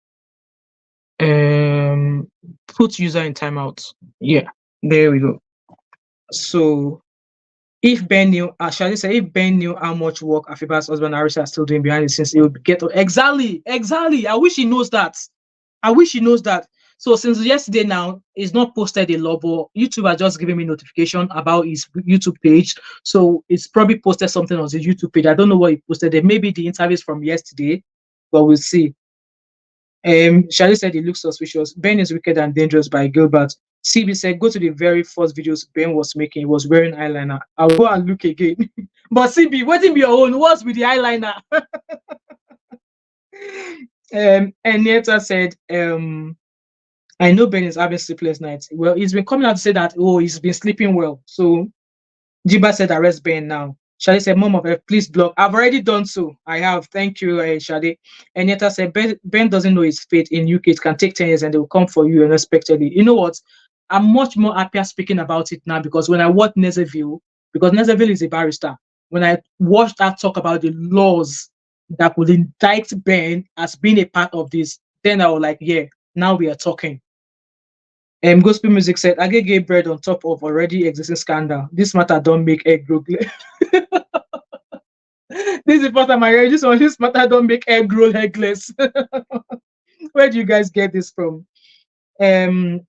Put user in timeout. Yeah, there we go. So if Ben knew, shall I say, if Ben knew how much work Afiba's husband Arisa are still doing behind the scenes, he would get exactly. I wish he knows that. So since yesterday now, it's not posted a lot, but YouTube has just given me notification about his YouTube page. So it's probably posted something on his YouTube page. I don't know what he posted there. Maybe the interviews from yesterday, but we'll see. Shadi said he looks suspicious. Ben is wicked and dangerous by Gilbert. CB said, go to the very first videos Ben was making. He was wearing eyeliner. I'll go and look again. But CB, waiting be your own. What's with the eyeliner? And Nieta said, I know Ben is having sleepless nights. Well, he's been coming out to say that, he's been sleeping well. So Jiba said, arrest Ben now. Shade said, Mom of F, please block. I've already done so. I have. Thank you, Shade. And Yeta said, Ben doesn't know his fate in UK. It can take 10 years and they will come for you unexpectedly. You know what? I'm much more happier speaking about it now, because when I watched Nezeville, because Nezeville is a barrister, when I watched her talk about the laws that would indict Ben as being a part of this, then I was like, yeah, now we are talking. Gospel music said, I get gay bread on top of already existing scandal. This matter don't make egg grow. This is the first time I heard this one. This matter don't make egg grow eggless. Where do you guys get this from? I've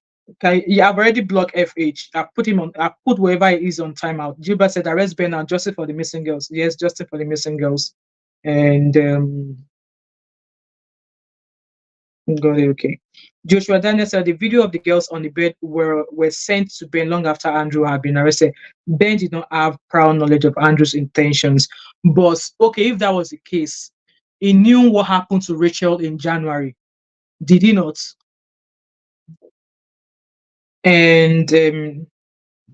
already blocked FH. I put wherever he is on timeout. Gilbert said, arrest Ben and justice for the missing girls. Yes, justice for the missing girls. And got it, okay. Joshua Daniel said the video of the girls on the bed were sent to Ben long after Andrew had been arrested. Ben did not have prior knowledge of Andrew's intentions. But okay, if that was the case, he knew what happened to Rachel in January. Did he not? And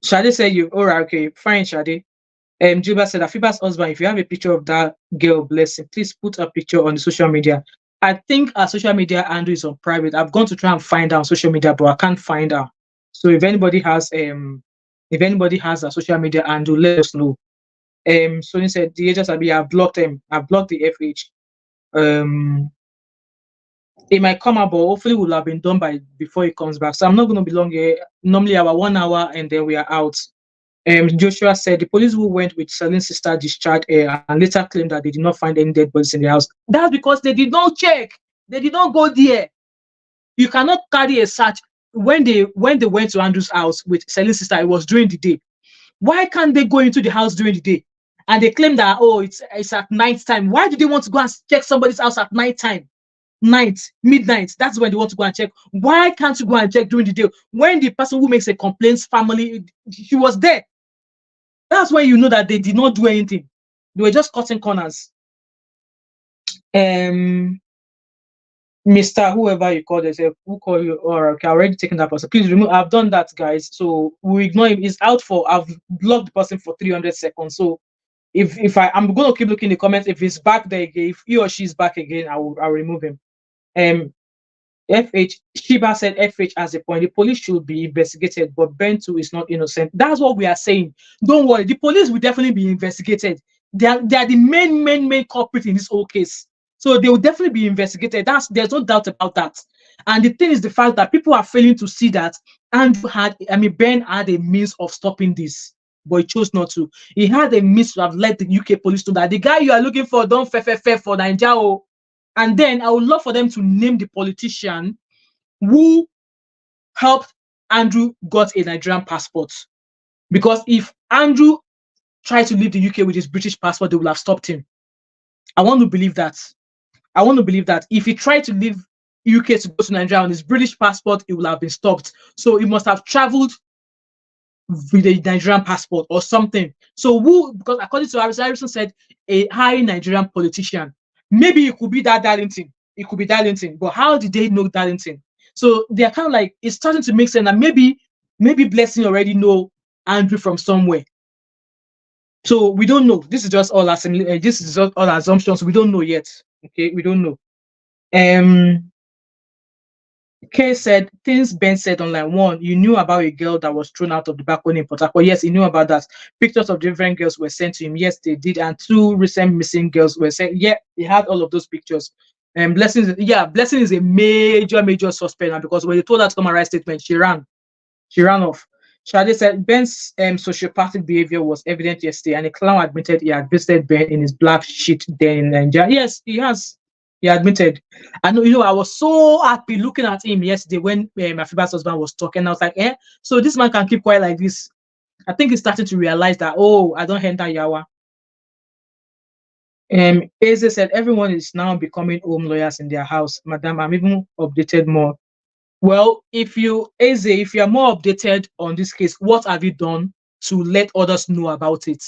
Shade said you all right, okay, fine, Shade. Juba said Afiba's husband, if you have a picture of that girl, blessing, please put a picture on the social media. I think our social media handle is on private. I've gone to try and find her on social media, but I can't find her. So if anybody has a social media handle, let us know. Sony said the agents I've blocked them. I've blocked the FH. Um it might come up, but hopefully will have been done by before he comes back. So I'm not gonna be long here. Normally our 1 hour and then we are out. Joshua said the police who went with Celine's sister discharged her and later claimed that they did not find any dead bodies in the house. That's because they did not check. They did not go there. You cannot carry a search when they went to Andrew's house with Celine's sister. It was during the day. Why can't they go into the house during the day? And they claim that it's at night time. Why do they want to go and check somebody's house at night time? Night, midnight. That's when they want to go and check. Why can't you go and check during the day when the person who makes a complaint's family she was there? That's when you know that they did not do anything. They were just cutting corners. Mr. Whoever you call yourself, who call you, or okay, I already taken that person. Please remove. I've done that, guys. So we ignore him. He's out for. I've blocked the person for 300 seconds. So I'm gonna keep looking in the comments. If he's back there again, if he or she's back again, I'll remove him. FH Shiba said FH has a point. The police should be investigated, but Ben too is not innocent. That's what we are saying. Don't worry, the police will definitely be investigated. They are the main culprit in this whole case. So they will definitely be investigated. There's no doubt about that. And the thing is the fact that people are failing to see that Ben had a means of stopping this, but he chose not to. He had a means to have let the UK police know that the guy you are looking for don't fair for Nigeria. And then I would love for them to name the politician who helped Andrew got a Nigerian passport. Because if Andrew tried to leave the UK with his British passport, they would have stopped him. I want to believe that. If he tried to leave UK to go to Nigeria on his British passport, it would have been stopped. So he must have traveled with a Nigerian passport or something. So because according to Harrison said, a high Nigerian politician. Maybe it could be that Darlington. It could be Darlington. But how did they know Darlington? So they're kind of like, it's starting to make sense that maybe Blessing already know Andrew from somewhere. So we don't know. This is just all assumptions. We don't know yet. Okay, we don't know. Kay said things Ben said online. One, you knew about a girl that was thrown out of the balcony in Port Harcourt. Yes, he knew about that. Pictures of different girls were sent to him. Yes, they did. And 2 recent missing girls were sent. Yeah, he had all of those pictures. And Blessing is a major suspect now, because when they told her to come and write statement, she ran off. Shade said Ben's sociopathic behavior was evident yesterday, and the clown admitted he had visited Ben in his black sheet den in Nigeria. Yes, he has. He admitted. I know, I was so happy looking at him yesterday when Afiba's husband was talking. I was like, so this man can keep quiet like this. I think he's starting to realize that, I don't enter Yawa. Eze said everyone is now becoming home lawyers in their house. Madam, I'm even updated more. Well, if you are more updated on this case, what have you done to let others know about it?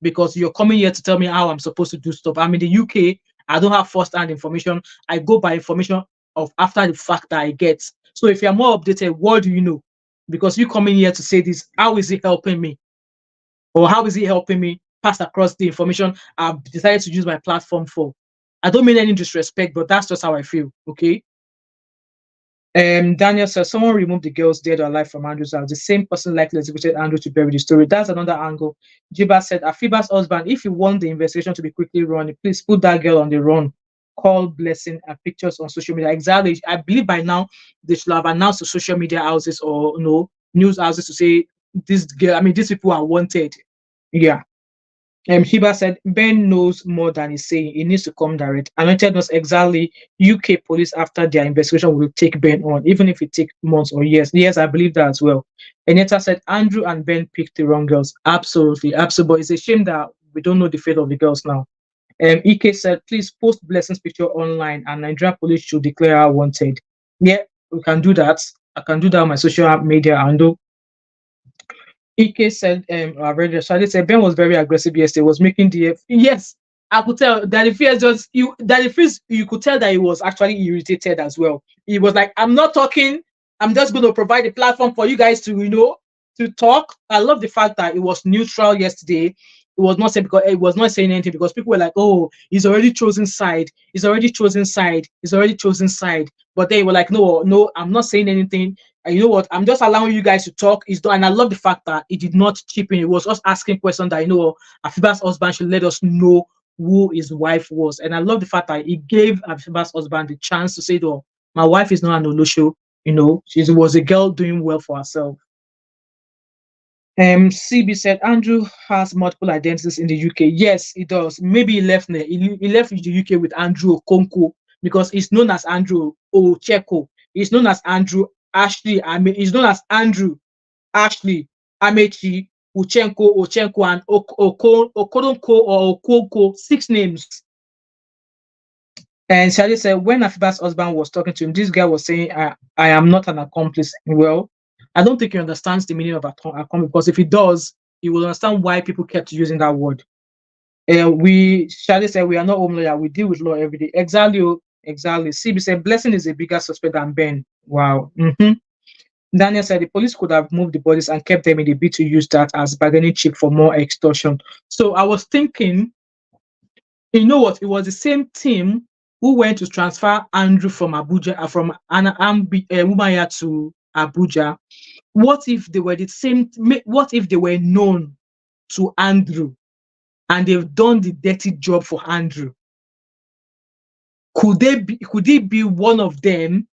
Because you're coming here to tell me how I'm supposed to do stuff. I'm in the UK. I don't have first-hand information. I go by information of after the fact that I get. So if you're more updated, what do you know? Because you coming here to say this, how is it helping me? Or how is it helping me pass across the information I've decided to use my platform for? I don't mean any disrespect, but that's just how I feel, okay? Daniel says someone removed the girls dead or alive from Andrew's house. The same person likely executed Andrew to bury the story. That's another angle. Jiba said Afiba's husband, if you want the investigation to be quickly run, please put that girl on the run. Call Blessing and pictures on social media. Exactly. I believe by now they should have announced to social media houses or news houses to say this girl. These people are wanted. Yeah. Hiba said Ben knows more than he's saying. He needs to come direct. Anointed knows exactly UK police after their investigation will take Ben on, even if it takes months or years. Yes, I believe that as well. Aneta said Andrew and Ben picked the wrong girls. Absolutely. But it's a shame that we don't know the fate of the girls now. EK said, please post Blessing's picture online and Nigeria police should declare her wanted. Yeah, we can do that. I can do that on my social media handle. EK said, I read it. Shade said, Ben was very aggressive yesterday, was making the yes. I could tell that if he just you that if he's you could tell that he was actually irritated as well. He was like, I'm not talking, I'm just gonna provide a platform for you guys to to talk. I love the fact that it was neutral yesterday. It was not saying because it was not saying anything because people were like, oh, he's already chosen side, he's already chosen side, he's already chosen side. But they were like, no, no, I'm not saying anything. And you know what? I'm just allowing you guys to talk. Is done. And I love the fact that it did not chip in. It was us asking questions that Afiba's husband should let us know who his wife was. And I love the fact that he gave Afiba's husband the chance to say, "Oh, my wife is not an Olosho. She was a girl doing well for herself." CB said Andrew has multiple identities in the UK. Yes, he does. Maybe he left he left the UK with Andrew Okonko because he's known as Andrew Ochekwo. He's known as Andrew Ashley. I mean, he's known as Andrew Ashley Amechi Ochenko, and Okoronko or Okonko. 6 names. And Shadi said, when Afiba's husband was talking to him, this guy was saying, I am not an accomplice. Well, I don't think he understands the meaning of accomplice because if he does, he will understand why people kept using that word. Shadi said, we are not home lawyer. We deal with law every day. Exactly. Exactly. CB said, Blessing is a bigger suspect than Ben. Wow. Daniel said the police could have moved the bodies and kept them in the bid to use that as bargaining chip for more extortion. So I was thinking, you know what? It was the same team who went to transfer Andrew from Abuja, from Umaya to Abuja. What if they were the same? What if they were known to Andrew and they've done the dirty job for Andrew? Could it be one of them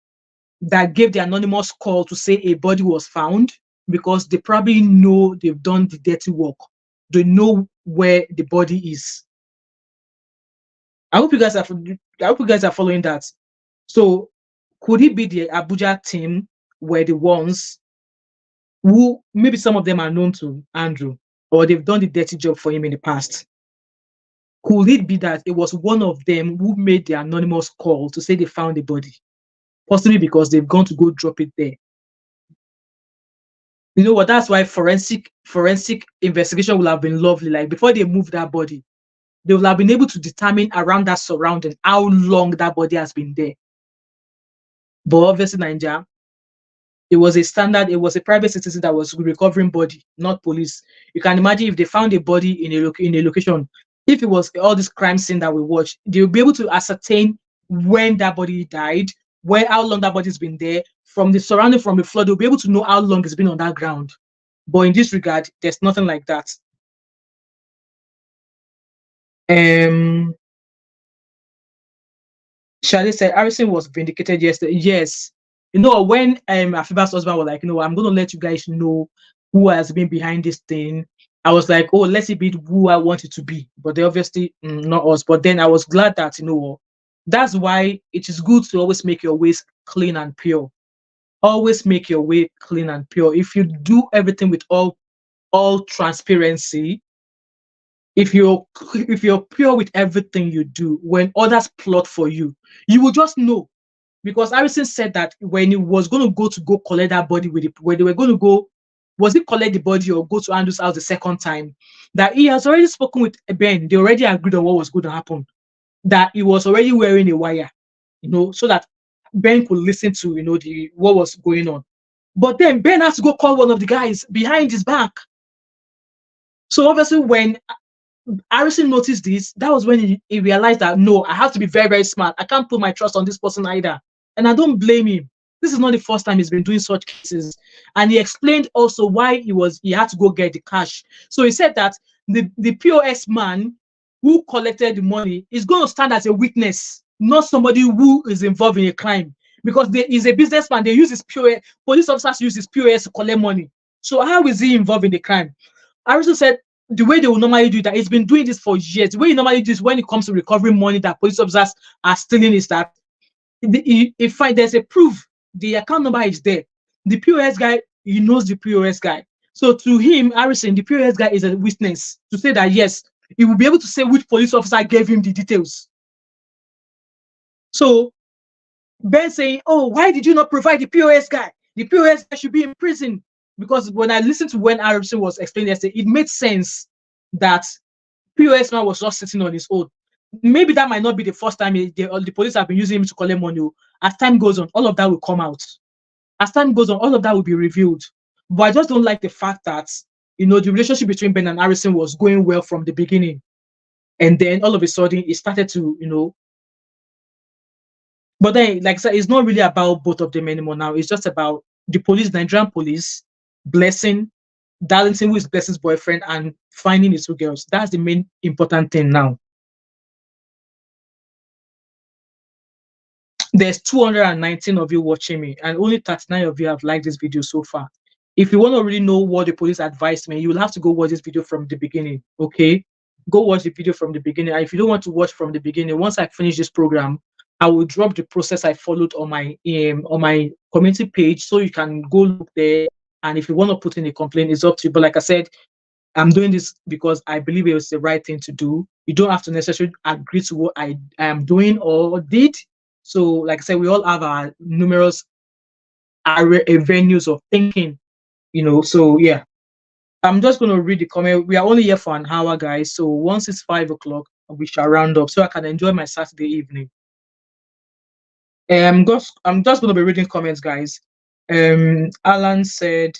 that gave the anonymous call to say a body was found? Because they probably know they've done the dirty work. They know where the body is. I hope you guys are following that. So could it be the Abuja team were the ones who maybe some of them are known to Andrew or they've done the dirty job for him in the past? Could it be that it was one of them who made the anonymous call to say they found the body? Possibly because they've gone to go drop it there. You know what? That's why forensic investigation will have been lovely. Like before they move that body, they will have been able to determine around that surrounding how long that body has been there. But obviously, Nigeria, it was a private citizen that was recovering body, not police. You can imagine if they found a body in a location, if it was all this crime scene that we watch, they'll be able to ascertain when that body died, how long that body's been there, from the surrounding, from the flood, they'll be able to know how long it's been on that ground. But in this regard, there's nothing like that. Shade said Harrison was vindicated yesterday. Yes. When Afiba's husband was like, I'm gonna let you guys know who has been behind this thing. I was like, oh, let it be who I want it to be. But they obviously not us. But then I was glad that that's why it is good to always make your ways clean and pure. Always make your way clean and pure. If you do everything with all transparency, if you're pure with everything you do, when others plot for you, you will just know. Because Harrison said that when he was going to go collect that body when they were going to go, was it collect the body or go to Andrew's house the second time, that he has already spoken with Ben. They already agreed on what was going to happen. That he was already wearing a wire, so that Ben could listen to what was going on. But then Ben has to go call one of the guys behind his back. So obviously when Harrison noticed this, that was when he realized that no, I have to be very, very smart. I can't put my trust on this person either. And I don't blame him. This is not the first time he's been doing such cases. And he explained also why he had to go get the cash. So he said that the POS man who collected the money is going to stand as a witness, not somebody who is involved in a crime. Because he's a businessman, they use his POS, police officers use his POS to collect money. So how is he involved in the crime? Harrison said the way they will normally do that, he's been doing this for years. The way you normally do this when it comes to recovering money that police officers are stealing is that if there's a proof, the account number is there. The POS guy, he knows the POS guy. So to him, Harrison, the POS guy is a witness to say that yes, he will be able to say which police officer gave him the details. So Ben saying, "Oh, why did you not provide the POS guy? The POS guy should be in prison." Because when I listened to when Harrison was explaining yesterday, it made sense that POS man was just sitting on his own. Maybe that might not be the first time the police have been using him to collect money. As time goes on, all of that will come out. As time goes on, all of that will be revealed. But I just don't like the fact that the relationship between Ben and Harrison was going well from the beginning, and then all of a sudden it started to. But then, like I said, it's not really about both of them anymore now. It's just about the police, Nigerian police, Blessing, Darlington, who is Blessing's boyfriend, and finding the two girls. That's the main important thing now. There's 219 of you watching me, and only 39 of you have liked this video so far. If you want to really know what the police advised me, you will have to go watch this video from the beginning. Okay? Go watch the video from the beginning. And if you don't want to watch from the beginning, once I finish this program, I will drop the process I followed on my community page, so you can go look there. And if you want to put in a complaint, it's up to you. But like I said, I'm doing this because I believe it was the right thing to do. You don't have to necessarily agree to what I am doing or did. So, like I said, we all have our numerous venues of thinking. So yeah, I'm just going to read the comment. We are only here for an hour, guys. So once it's 5 o'clock, we shall round up so I can enjoy my Saturday evening. I'm just going to be reading comments, guys. Alan said,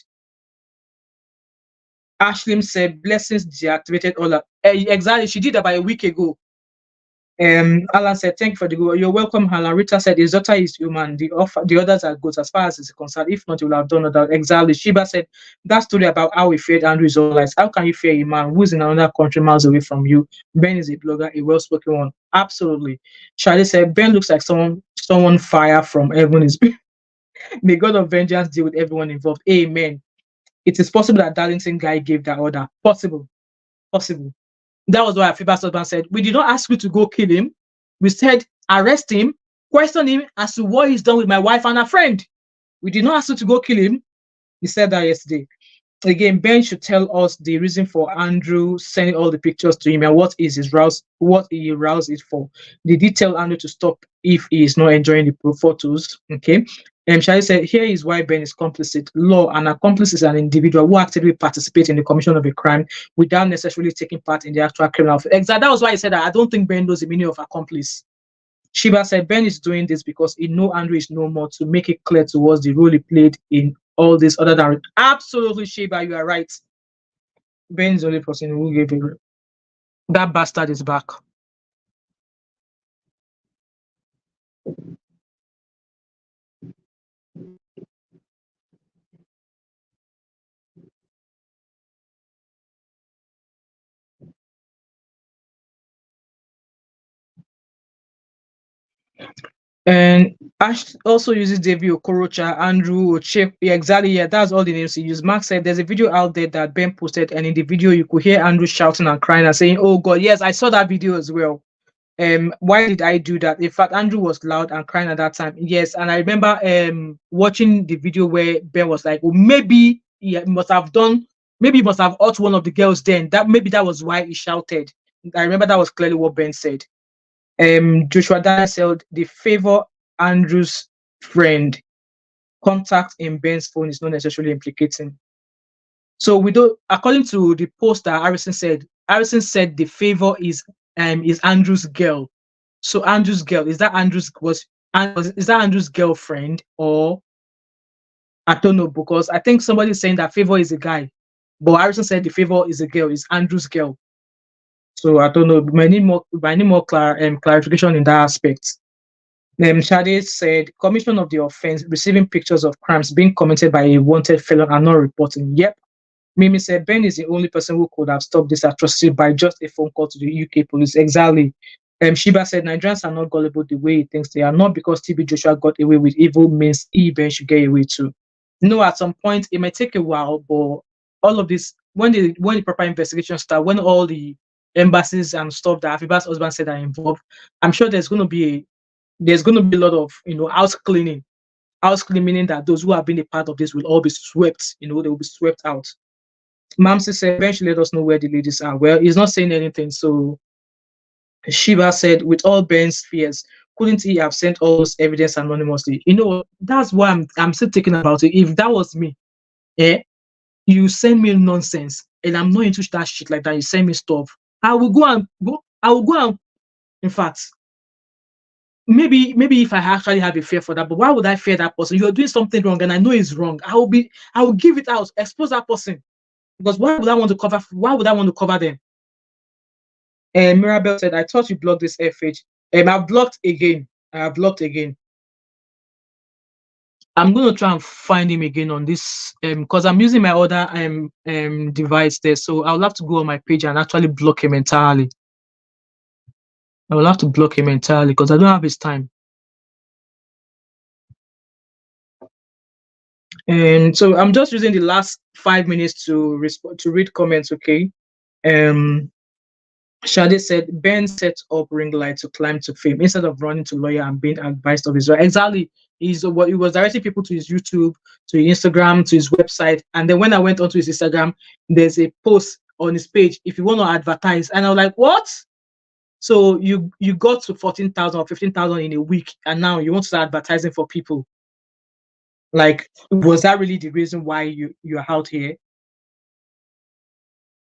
Ashlim said, Blessings deactivated all that. Exactly, she did that about a week ago. Alan said, "Thank you for the go. You're welcome, Alan." Rita said, "His daughter is human. The others are good as far as it's concerned. If not, you will have done that." Exactly. Shiba said, "That story about how he feared Andrew is all lies. How can you fear a man who's in another country miles away from you? Ben is a blogger, a well-spoken one." Absolutely. Charlie said, "Ben looks like someone fire from heaven is." May God of vengeance deal with everyone involved. Amen. It is possible that Darlington guy gave that order. Possible. That was why Afiba's husband said, "We did not ask you to go kill him. We said, arrest him, question him as to what he's done with my wife and her friend. We did not ask you to go kill him." He said that yesterday. Again, Ben should tell us the reason for Andrew sending all the pictures to him and what he aroused it for. Did he tell Andrew to stop if he is not enjoying the photos? Okay. Shai said, "Here is why Ben is complicit. Law, an accomplice is an individual who actively participates in the commission of a crime without necessarily taking part in the actual criminal offense." Exactly. That was why I said that I don't think Ben knows the meaning of accomplice. Shiba said, "Ben is doing this because he knows Andrew is no more, to make it clear to us the role he played in all this other than." Absolutely, Shiba, you are right. Ben is the only person who gave it. That bastard is back. And Ash also uses David Okorocha, Andrew, Ochekwo. Yeah, exactly. Yeah, that's all the names he used. Mark said there's a video out there that Ben posted, and in the video you could hear Andrew shouting and crying and saying, "Oh God, yes, I saw that video as well." Why did I do that? In fact, Andrew was loud and crying at that time. Yes, and I remember watching the video where Ben was like, "Well, maybe he must have hurt one of the girls then. That was why he shouted." I remember that was clearly what Ben said. Joshua Daniel said, "The favor Andrew's friend contact in Ben's phone is not necessarily implicating." So we don't, according to the post that Harrison said the favor is Andrew's girl. So Andrew's girl, is that Andrew's girlfriend, or I don't know, because I think somebody's saying that favor is a guy, but Harrison said the favor is a girl, is Andrew's girl. So I don't know. I need more clarification in that aspect. Shade said, "Commission of the offense, receiving pictures of crimes being committed by a wanted felon and not reporting." Yep. Mimi said, "Ben is the only person who could have stopped this atrocity by just a phone call to the UK police." Exactly. Shiba said, "Nigerians are not gullible the way he thinks they are. Not because TB Joshua got away with evil means Ben should get away too." No, at some point it might take a while, but all of this, when the proper investigation start, when all the embassies and stuff that Afiba's husband said are involved, I'm sure there's going to be a lot of house cleaning. House cleaning, meaning that those who have been a part of this will all be swept. They will be swept out. Mamsi said, Ben should let us know where the ladies are. Well, he's not saying anything. So Shiva said, with all Ben's fears, couldn't he have sent all those evidence anonymously? You know, that's why I'm still thinking about it. If that was me, eh, you send me nonsense, and I'm not into that shit like that. You send me stuff. I will go and go. I will go and, in fact, maybe if I actually have a fear for that, but why would I fear that person? You're doing something wrong, and I know it's wrong. I will give it out, expose that person. Because why would I want to cover? Why would I want to cover them? And Mirabel said, "I thought you blocked this FH. I've blocked again. I have blocked again. I'm going to try and find him again on this because I'm using my other device there. So I'll have to go on my page and actually block him entirely. I will have to block him entirely because I don't have his time. And so I'm just using the last 5 minutes to respond to read comments. Okay. Shade said Ben set up ring light to climb to fame instead of running to lawyer and being advised of his right. Exactly. He's what he was directing people to his YouTube, to his Instagram, to his website. And then when I went onto his Instagram, there's a post on his page if you want to advertise. And I was like, what? So you got to 14,000 or 15,000 in a week, and now you want to start advertising for people. Like, was that really the reason why you're out here?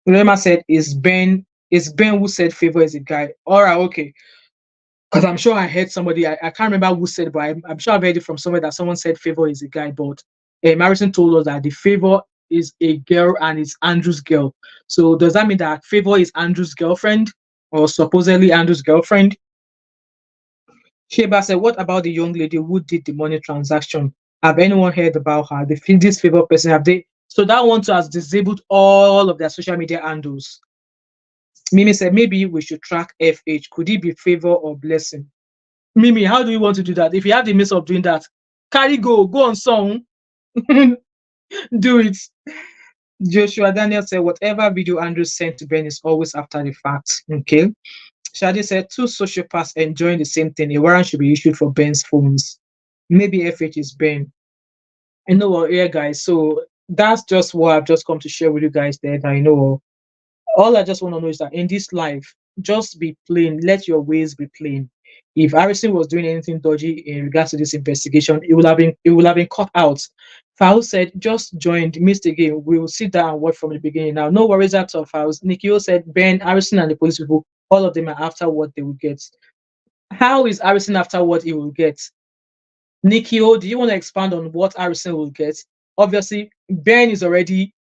Rema said, is Ben who said Favor is a guy? All right, okay. Because I'm sure I heard somebody, I can't remember who said, but I'm sure I've heard it from somewhere that someone said Favor is a guy. But Marison told us that the Favor is a girl and it's Andrew's girl. So does that mean that Favor is Andrew's girlfriend or supposedly Andrew's girlfriend? Sheba said, what about the young lady who did the money transaction? Have anyone heard about her? This Favor person, have they? So that one too has disabled all of their social media handles. Mimi said, maybe we should track FH. Could it be Favor or Blessing? Mimi, how do you want to do that? If you have the means of doing that, go on song. Do it. Joshua Daniel said, whatever video Andrew sent to Ben is always after the fact. Okay. Shadi said, two sociopaths enjoying the same thing. A warrant should be issued for Ben's phones. Maybe FH is Ben. I know what, yeah, guys. So that's just what I've just come to share with you guys there. That I know. All I just want to know is that in this life, just be plain. Let your ways be plain. If Harrison was doing anything dodgy in regards to this investigation, it would have been cut out. Faust said, just joined, missed again. We'll sit down and watch from the beginning. Now, no worries at all, Faust. Nikio said, Ben, Harrison, and the police people, all of them are after what they will get. How is Harrison after what he will get? Nikio, do you want to expand on what Harrison will get? Obviously, Ben is already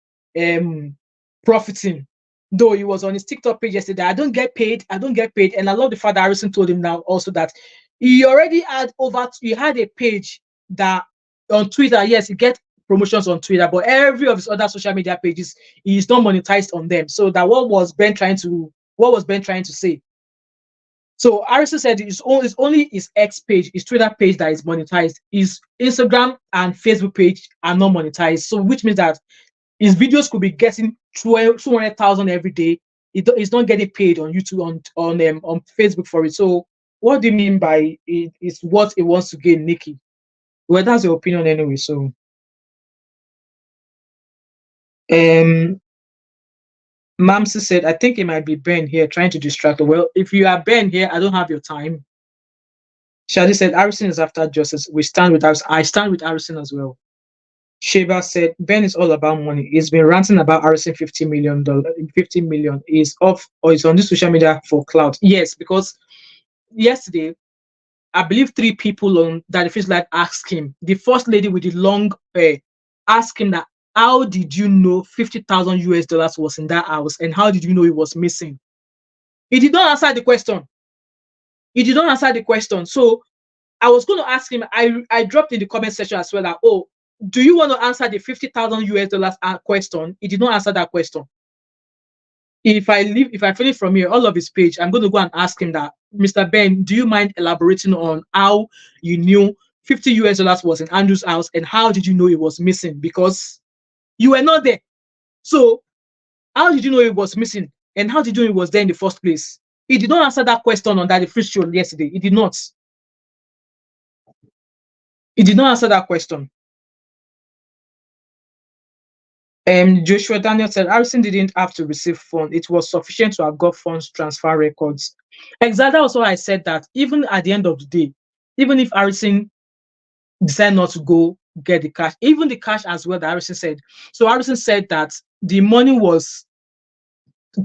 profiting. Though he was on his TikTok page yesterday, I don't get paid. And I love the fact that Harrison told him now also that he already had he had a page that on Twitter, yes, he gets promotions on Twitter, but every of his other social media pages, he's not monetized on them. So that what was Ben trying to say? So Harrison said it's only his X page, his Twitter page that is monetized. His Instagram and Facebook page are not monetized. So which means that his videos could be getting 200,000 every day. He's not getting paid on YouTube on Facebook for it. So what do you mean by it is what he wants to gain, Nikki? Well, that's your opinion anyway. So Mamsi said, I think it might be Ben here trying to distract her. Well, if you are Ben here, I don't have your time. Shadi said, Harrison is after justice. We stand with Harrison. I stand with Harrison as well. Sheba said, Ben is all about money. He's been ranting about Harrison $50 million. 50 million is off or is on the social media for clout. Yes, because yesterday, I believe 3 people on that the Facebook Live asked him, the first lady with the long hair, asked him that, how did you know 50,000 US dollars was in that house? And how did you know it was missing? He did not answer the question. So I was going to ask him, I dropped in the comment section as well that, oh, do you want to answer the 50,000 US dollars question? He did not answer that question. If I finish from here, all of his page, I'm going to go and ask him that, Mr. Ben, do you mind elaborating on how you knew 50 US dollars was in Andrew's house and how did you know it was missing? Because you were not there. So how did you know it was missing? And how did you know it was there in the first place? He did not answer that question on that free show yesterday. He did not. He did not answer that question. Joshua Daniel said Harrison didn't have to receive funds. It was sufficient to have got funds transfer records. Exactly. That was why I said that even at the end of the day, even if Harrison decided not to go get the cash, even the cash as well that Harrison said. So Harrison said that the money was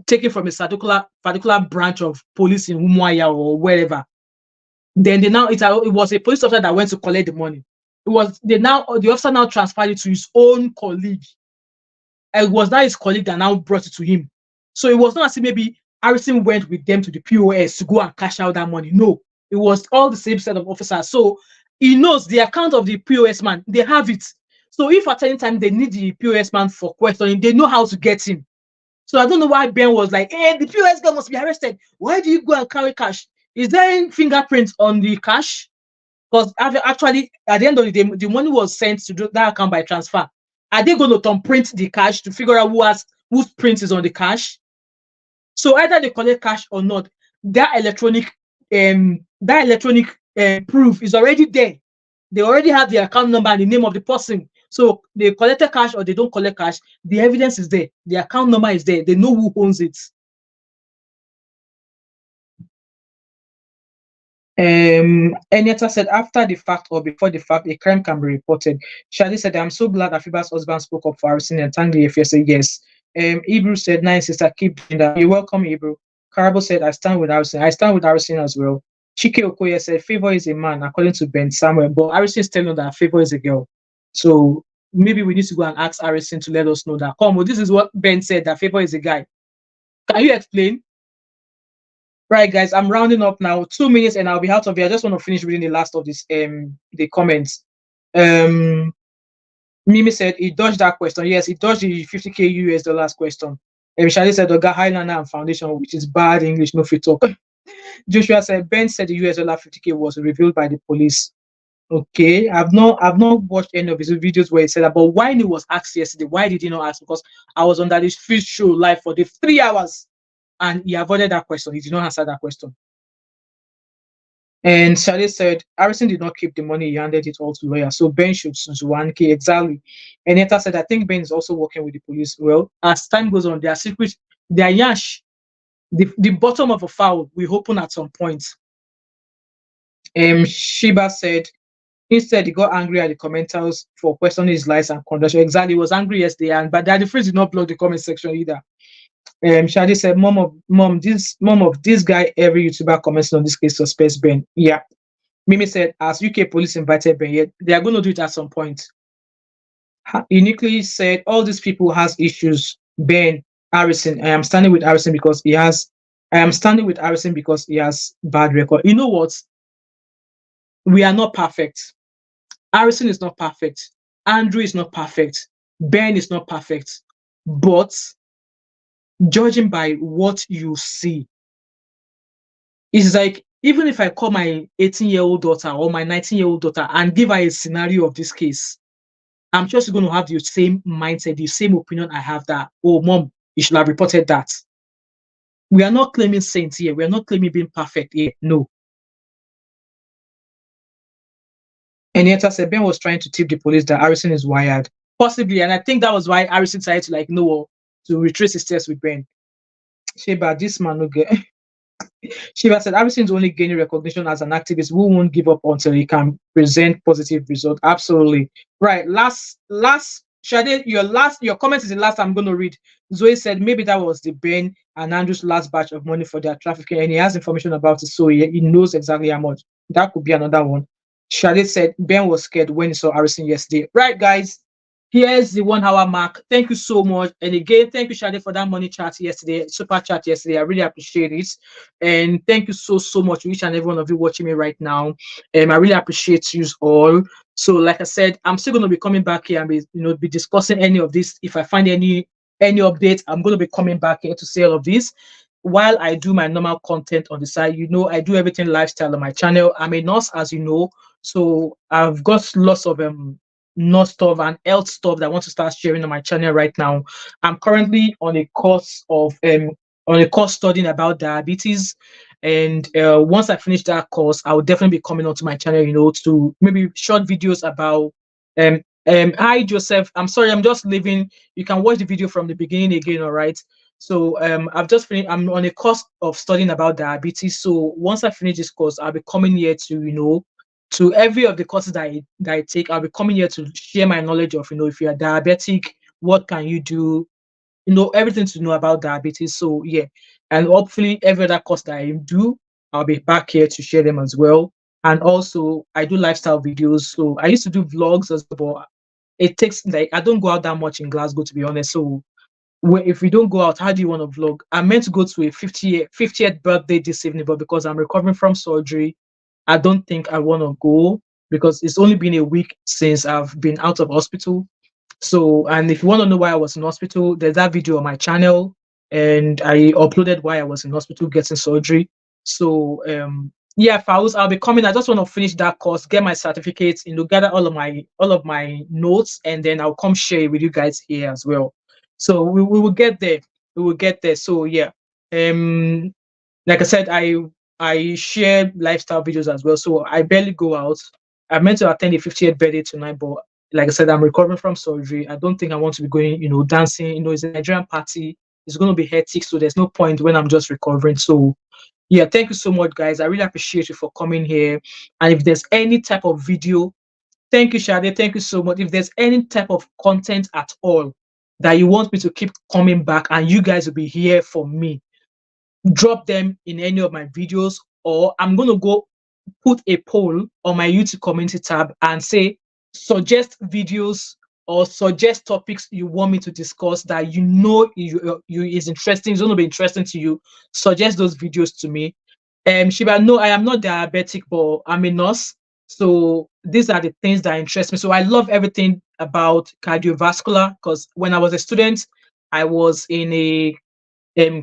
taken from a particular branch of police in Umuaya or wherever. Then it was a police officer that went to collect the money. The officer now transferred it to his own colleague. And it was now his colleague that now brought it to him. So it was not as if maybe Harrison went with them to the POS to go and cash out that money. No, it was all the same set of officers. So he knows the account of the POS man, they have it. So if at any time they need the POS man for questioning, they know how to get him. So I don't know why Ben was like, hey, the POS guy must be arrested. Why do you go and carry cash? Is there any fingerprints on the cash? Because actually, at the end of the day, the money was sent to that account by transfer. Are they going to thumbprint the cash to figure out whose print is on the cash? So either they collect cash or not, that electronic proof is already there. They already have the account number and the name of the person. So they collected cash or they don't collect cash, the evidence is there. The account number is there. They know who owns it. Enyeta said, after the fact or before the fact, a crime can be reported. Shadi said, I'm so glad Afiba's husband spoke up for Harrison and thanked the FSA. Yes. Hebrew said, nice sister, keep doing that. You're welcome, Hebrew. Karabo said, I stand with Harrison. I stand with Harrison as well. Chike Okoye said, Favor is a man, according to Ben Samuel, but Harrison is telling that Favor is a girl. So maybe we need to go and ask Harrison to let us know that. Come, well, this is what Ben said, that Favor is a guy. Can you explain? Right, guys, I'm rounding up now. 2 minutes and I'll be out of here. I just want to finish reading the last of this the comments. Mimi said he dodged that question. Yes, he dodged the $50K US question. Shadi said Oga Highlander and Foundation, which is bad English, no free talk. Joshua said Ben said the US dollar $50K was revealed by the police. Okay, I've not watched any of his videos where he said that, but why he was asked yesterday, why did he not ask? Because I was on that field show live for the 3 hours. And he avoided that question. He did not answer that question. And Shade said, Harrison did not keep the money. He handed it all to lawyers. So Ben should sue 1K. Exactly. And Neta said, I think Ben is also working with the police. Well, as time goes on, their secret, their yash, the bottom of a foul will open at some point. Shiba said, instead, he got angry at the commenters for questioning his lies and conduct. Exactly. He was angry yesterday, but the freeze did not block the comment section either. Shadi said, mom of this guy, every YouTuber comments on this case suspects Ben. Yeah. Mimi said, as UK police invited Ben, yet they are going to do it at some point. Uniquely said, all these people has issues. Ben, Harrison, I am standing with Harrison because he has bad record. You know what? We are not perfect. Harrison is not perfect. Andrew is not perfect. Ben is not perfect. But judging by what you see, it's like, even if I call my 18-year-old daughter or my 19-year-old daughter and give her a scenario of this case, I'm just going to have the same mindset, the same opinion I have, that, oh, mom, you should have reported that. We are not claiming saints here. We are not claiming being perfect here. No. And yet, as Ben was trying to tip the police that Harrison is wired. Possibly. And I think that was why Harrison decided to, to retrace his steps with Ben. Sheba, this man will get. Shiva said, Harrison is only gaining recognition as an activist who won't give up until he can present positive results. Absolutely. Right. Last, Shade, your comment is the last I'm going to read. Zoe said, maybe that was the Ben and Andrew's last batch of money for their trafficking, and he has information about it, so he knows exactly how much. That could be another one. Shade said, Ben was scared when he saw Harrison yesterday. Right, guys. Here's the 1 hour mark. Thank you so much. And again, thank you, Shade, for that money chat yesterday, super chat yesterday. I really appreciate it. And thank you so much to each and every one of you watching me right now. I really appreciate you all. So, like I said, I'm still going to be coming back here and be discussing any of this. If I find any updates, I'm going to be coming back here to say all of this while I do my normal content on the side. I do everything lifestyle on my channel. I'm a nurse, as you know, so I've got lots of nurse stuff and health stuff that I want to start sharing on my channel right now. I'm currently on a course studying about diabetes, and once I finish that course, I will definitely be coming onto my channel, to maybe short videos about Hi Joseph. I'm sorry, I'm just leaving. You can watch the video from the beginning again, all right? So I've just finished. I'm on a course of studying about diabetes. So once I finish this course, I'll be coming here to, to every of the courses that I take. I'll be coming here to share my knowledge of, if you are diabetic, what can you do, everything to know about diabetes. So yeah, and hopefully every other course that I do, I'll be back here to share them as well. And also I do lifestyle videos. So I used to do vlogs as well, but it takes, like, I don't go out that much in Glasgow, to be honest. So if we don't go out, how do you want to vlog? I'm meant to go to a 50th birthday this evening, but because I'm recovering from surgery, I don't think I want to go, because it's only been a week since I've been out of hospital. So, and if you want to know why I was in hospital, there's that video on my channel, and I uploaded why I was in hospital getting surgery. So, yeah, I'll be coming. I just want to finish that course, get my certificates, gather all of my notes, and then I'll come share it with you guys here as well. So we will get there. We will get there. So yeah, um, like I said, I share lifestyle videos as well. So I barely go out. I meant to attend a 50th birthday tonight, but like I said, I'm recovering from surgery. I don't think I want to be going, dancing. It's a Nigerian party. It's going to be hectic, so there's no point when I'm just recovering. So yeah, thank you so much, guys. I really appreciate you for coming here. And if there's any type of video, thank you, Shade. Thank you so much. If there's any type of content at all that you want me to keep coming back, and you guys will be here for me, drop them in any of my videos, or I'm going to go put a poll on my YouTube community tab and say, suggest videos or suggest topics you want me to discuss that you is interesting, it's going to be interesting to you. Suggest those videos to me. Shiba, no, I am not diabetic, but I'm a nurse. So these are the things that interest me. So I love everything about cardiovascular, because when I was a student, I was in a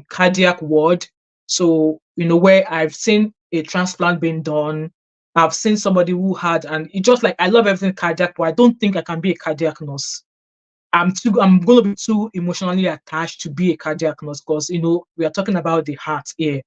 cardiac ward. So, where I've seen a transplant being done, I've seen somebody who had, and it just like, I love everything cardiac, but I don't think I can be a cardiac nurse. I'm going to be too emotionally attached to be a cardiac nurse, because, we are talking about the heart here.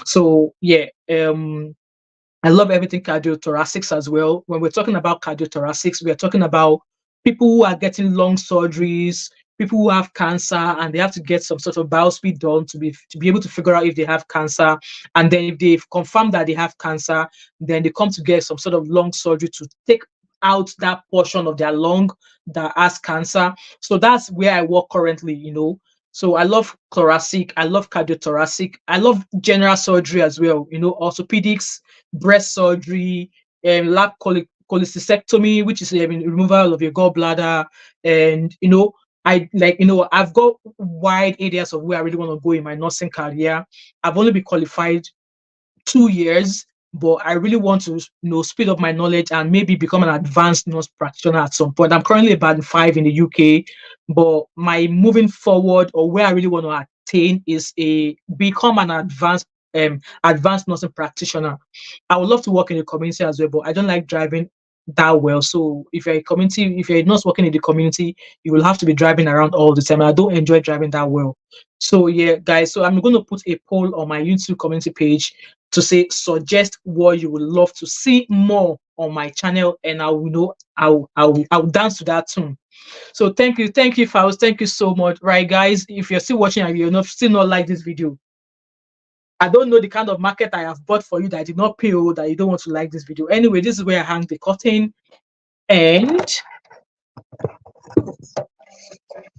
So, yeah, I love everything cardiothoracics as well. When we're talking about cardiothoracics, we are talking about people who are getting lung surgeries, people who have cancer, and they have to get some sort of biopsy done to be able to figure out if they have cancer. And then if they've confirmed that they have cancer, then they come to get some sort of lung surgery to take out that portion of their lung that has cancer. So that's where I work currently. So I love thoracic, I love cardiothoracic, I love general surgery as well, orthopedics, breast surgery, lap cholecystectomy, which is removal of your gallbladder, and I've got wide areas of where I really want to go in my nursing career. I've only been qualified 2 years, but I really want to speed up my knowledge and maybe become an advanced nurse practitioner at some point. I'm currently about 5 in the UK, but my moving forward, or where I really want to attain, is a become an advanced nursing practitioner. I would love to work in the community as well, but I don't like driving that well. So if you're not working in the community, you will have to be driving around all the time. I don't enjoy driving that well. So yeah, guys. So I'm going to put a poll on my YouTube community page to say, suggest what you would love to see more on my channel, and I will know I'll dance to that tune. So thank you, Faust. Thank you so much. Right, guys. If you're still watching and you're not still not like this video, I don't know the kind of market I have bought for you that I did not pay, or that you don't want to like this video. Anyway, this is where I hang the curtain, and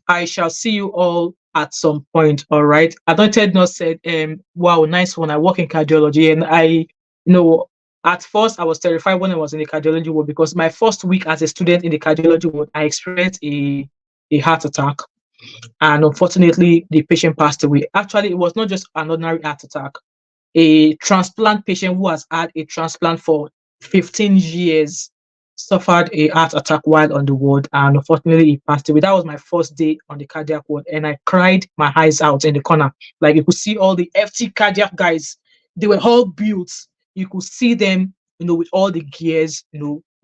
I shall see you all at some point. All right. Anointed Nurse said, wow, nice one. I work in cardiology, and at first I was terrified when I was in the cardiology ward, because my first week as a student in the cardiology ward, I experienced a heart attack. And unfortunately, the patient passed away. Actually, it was not just an ordinary heart attack. A transplant patient who has had a transplant for 15 years suffered a heart attack while on the ward, and unfortunately he passed away. That was my first day on the cardiac ward, and I cried my eyes out in the corner. Like, you could see all the FT cardiac guys, they were all built. You could see them, with all the gears,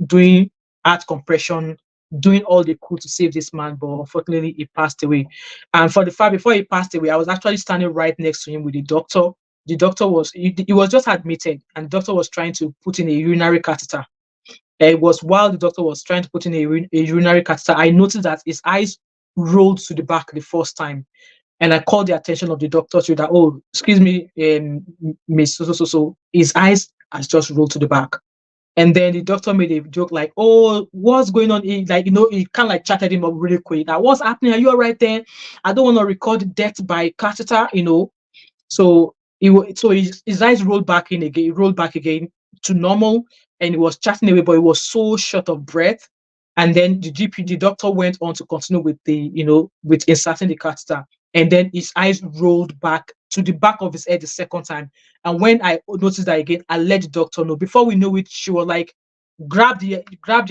doing heart compression, doing all they could to save this man, but unfortunately he passed away. And for the fact, before he passed away, I was actually standing right next to him with the doctor. The doctor was he was just admitted, and the doctor was trying to put in a urinary catheter. It was while the doctor was trying to put in a urinary catheter. I noticed that his eyes rolled to the back the first time, and I called the attention of the doctor to that. Oh, excuse me, Miss so. His eyes has just rolled to the back. And then the doctor made a joke like, "Oh, what's going on?" Like, he kind of like chatted him up really quick. That, what's happening? Are you all right there? I don't want to record death by catheter. So his eyes rolled back in again, rolled back again to normal, and he was chatting away, but he was so short of breath. And then the doctor went on to continue with with inserting the catheter. And then his eyes rolled back to the back of his head the second time. And when I noticed that again, I let the doctor know. Before we know it, she was like, grab the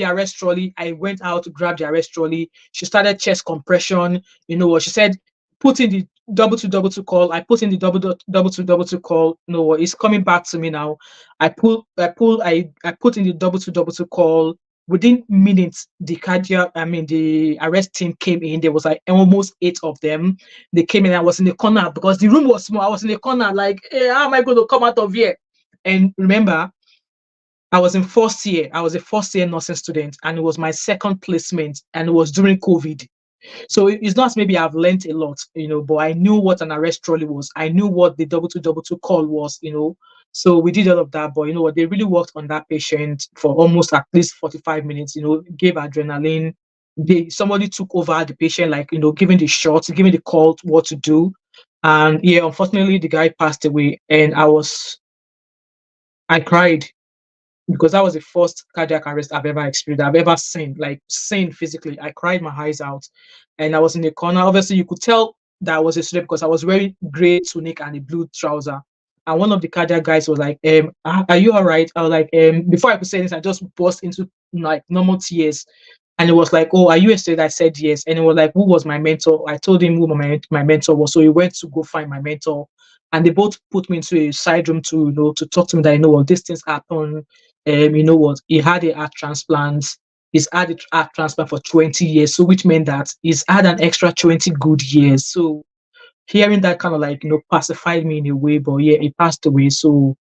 arrest trolley. I went out to grab the arrest trolley. She started chest compression. You know what she said? Put in the double two call. I put in the double two call. No, it's coming back to me now. I put in the double two call. Within minutes, the arrest team came in. There was like almost 8 of them. They came in. I was in the corner because the room was small. I was in the corner, like, hey, how am I going to come out of here? And remember, I was in first year. I was a first year nursing student, and it was my second placement, and it was during COVID. So it's not maybe I've learned a lot, but I knew what an arrest trolley was. I knew what the double two call was. So we did all of that, but you know what? They really worked on that patient for almost at least 45 minutes, gave adrenaline. Somebody took over the patient, like, giving the shots, giving the call what to do. And yeah, unfortunately, the guy passed away, and I cried because that was the first cardiac arrest I've ever experienced, I've ever seen, like seen physically. I cried my eyes out, and I was in the corner. Obviously, you could tell that I was a student because I was wearing gray tunic and a blue trouser. And one of the cardiac guys was like, are you all right? I was like, before I could say this, I just burst into like normal tears. And it was like, oh, are you a student? I said yes. And it was like, who was my mentor? I told him who my mentor was. So he went to go find my mentor. And they both put me into a side room to talk to me that, what, these things happen. You know what, he had a heart transplant. He's had a heart transplant for 20 years. So which meant that he's had an extra 20 good years. So hearing that kind of like, pacified me in a way. But yeah, he passed away. So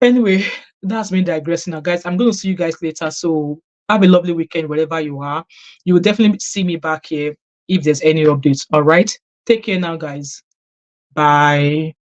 anyway, that's me digressing now, guys. I'm going to see you guys later. So have a lovely weekend wherever you are. You will definitely see me back here if there's any updates. All right. Take care now, guys. Bye.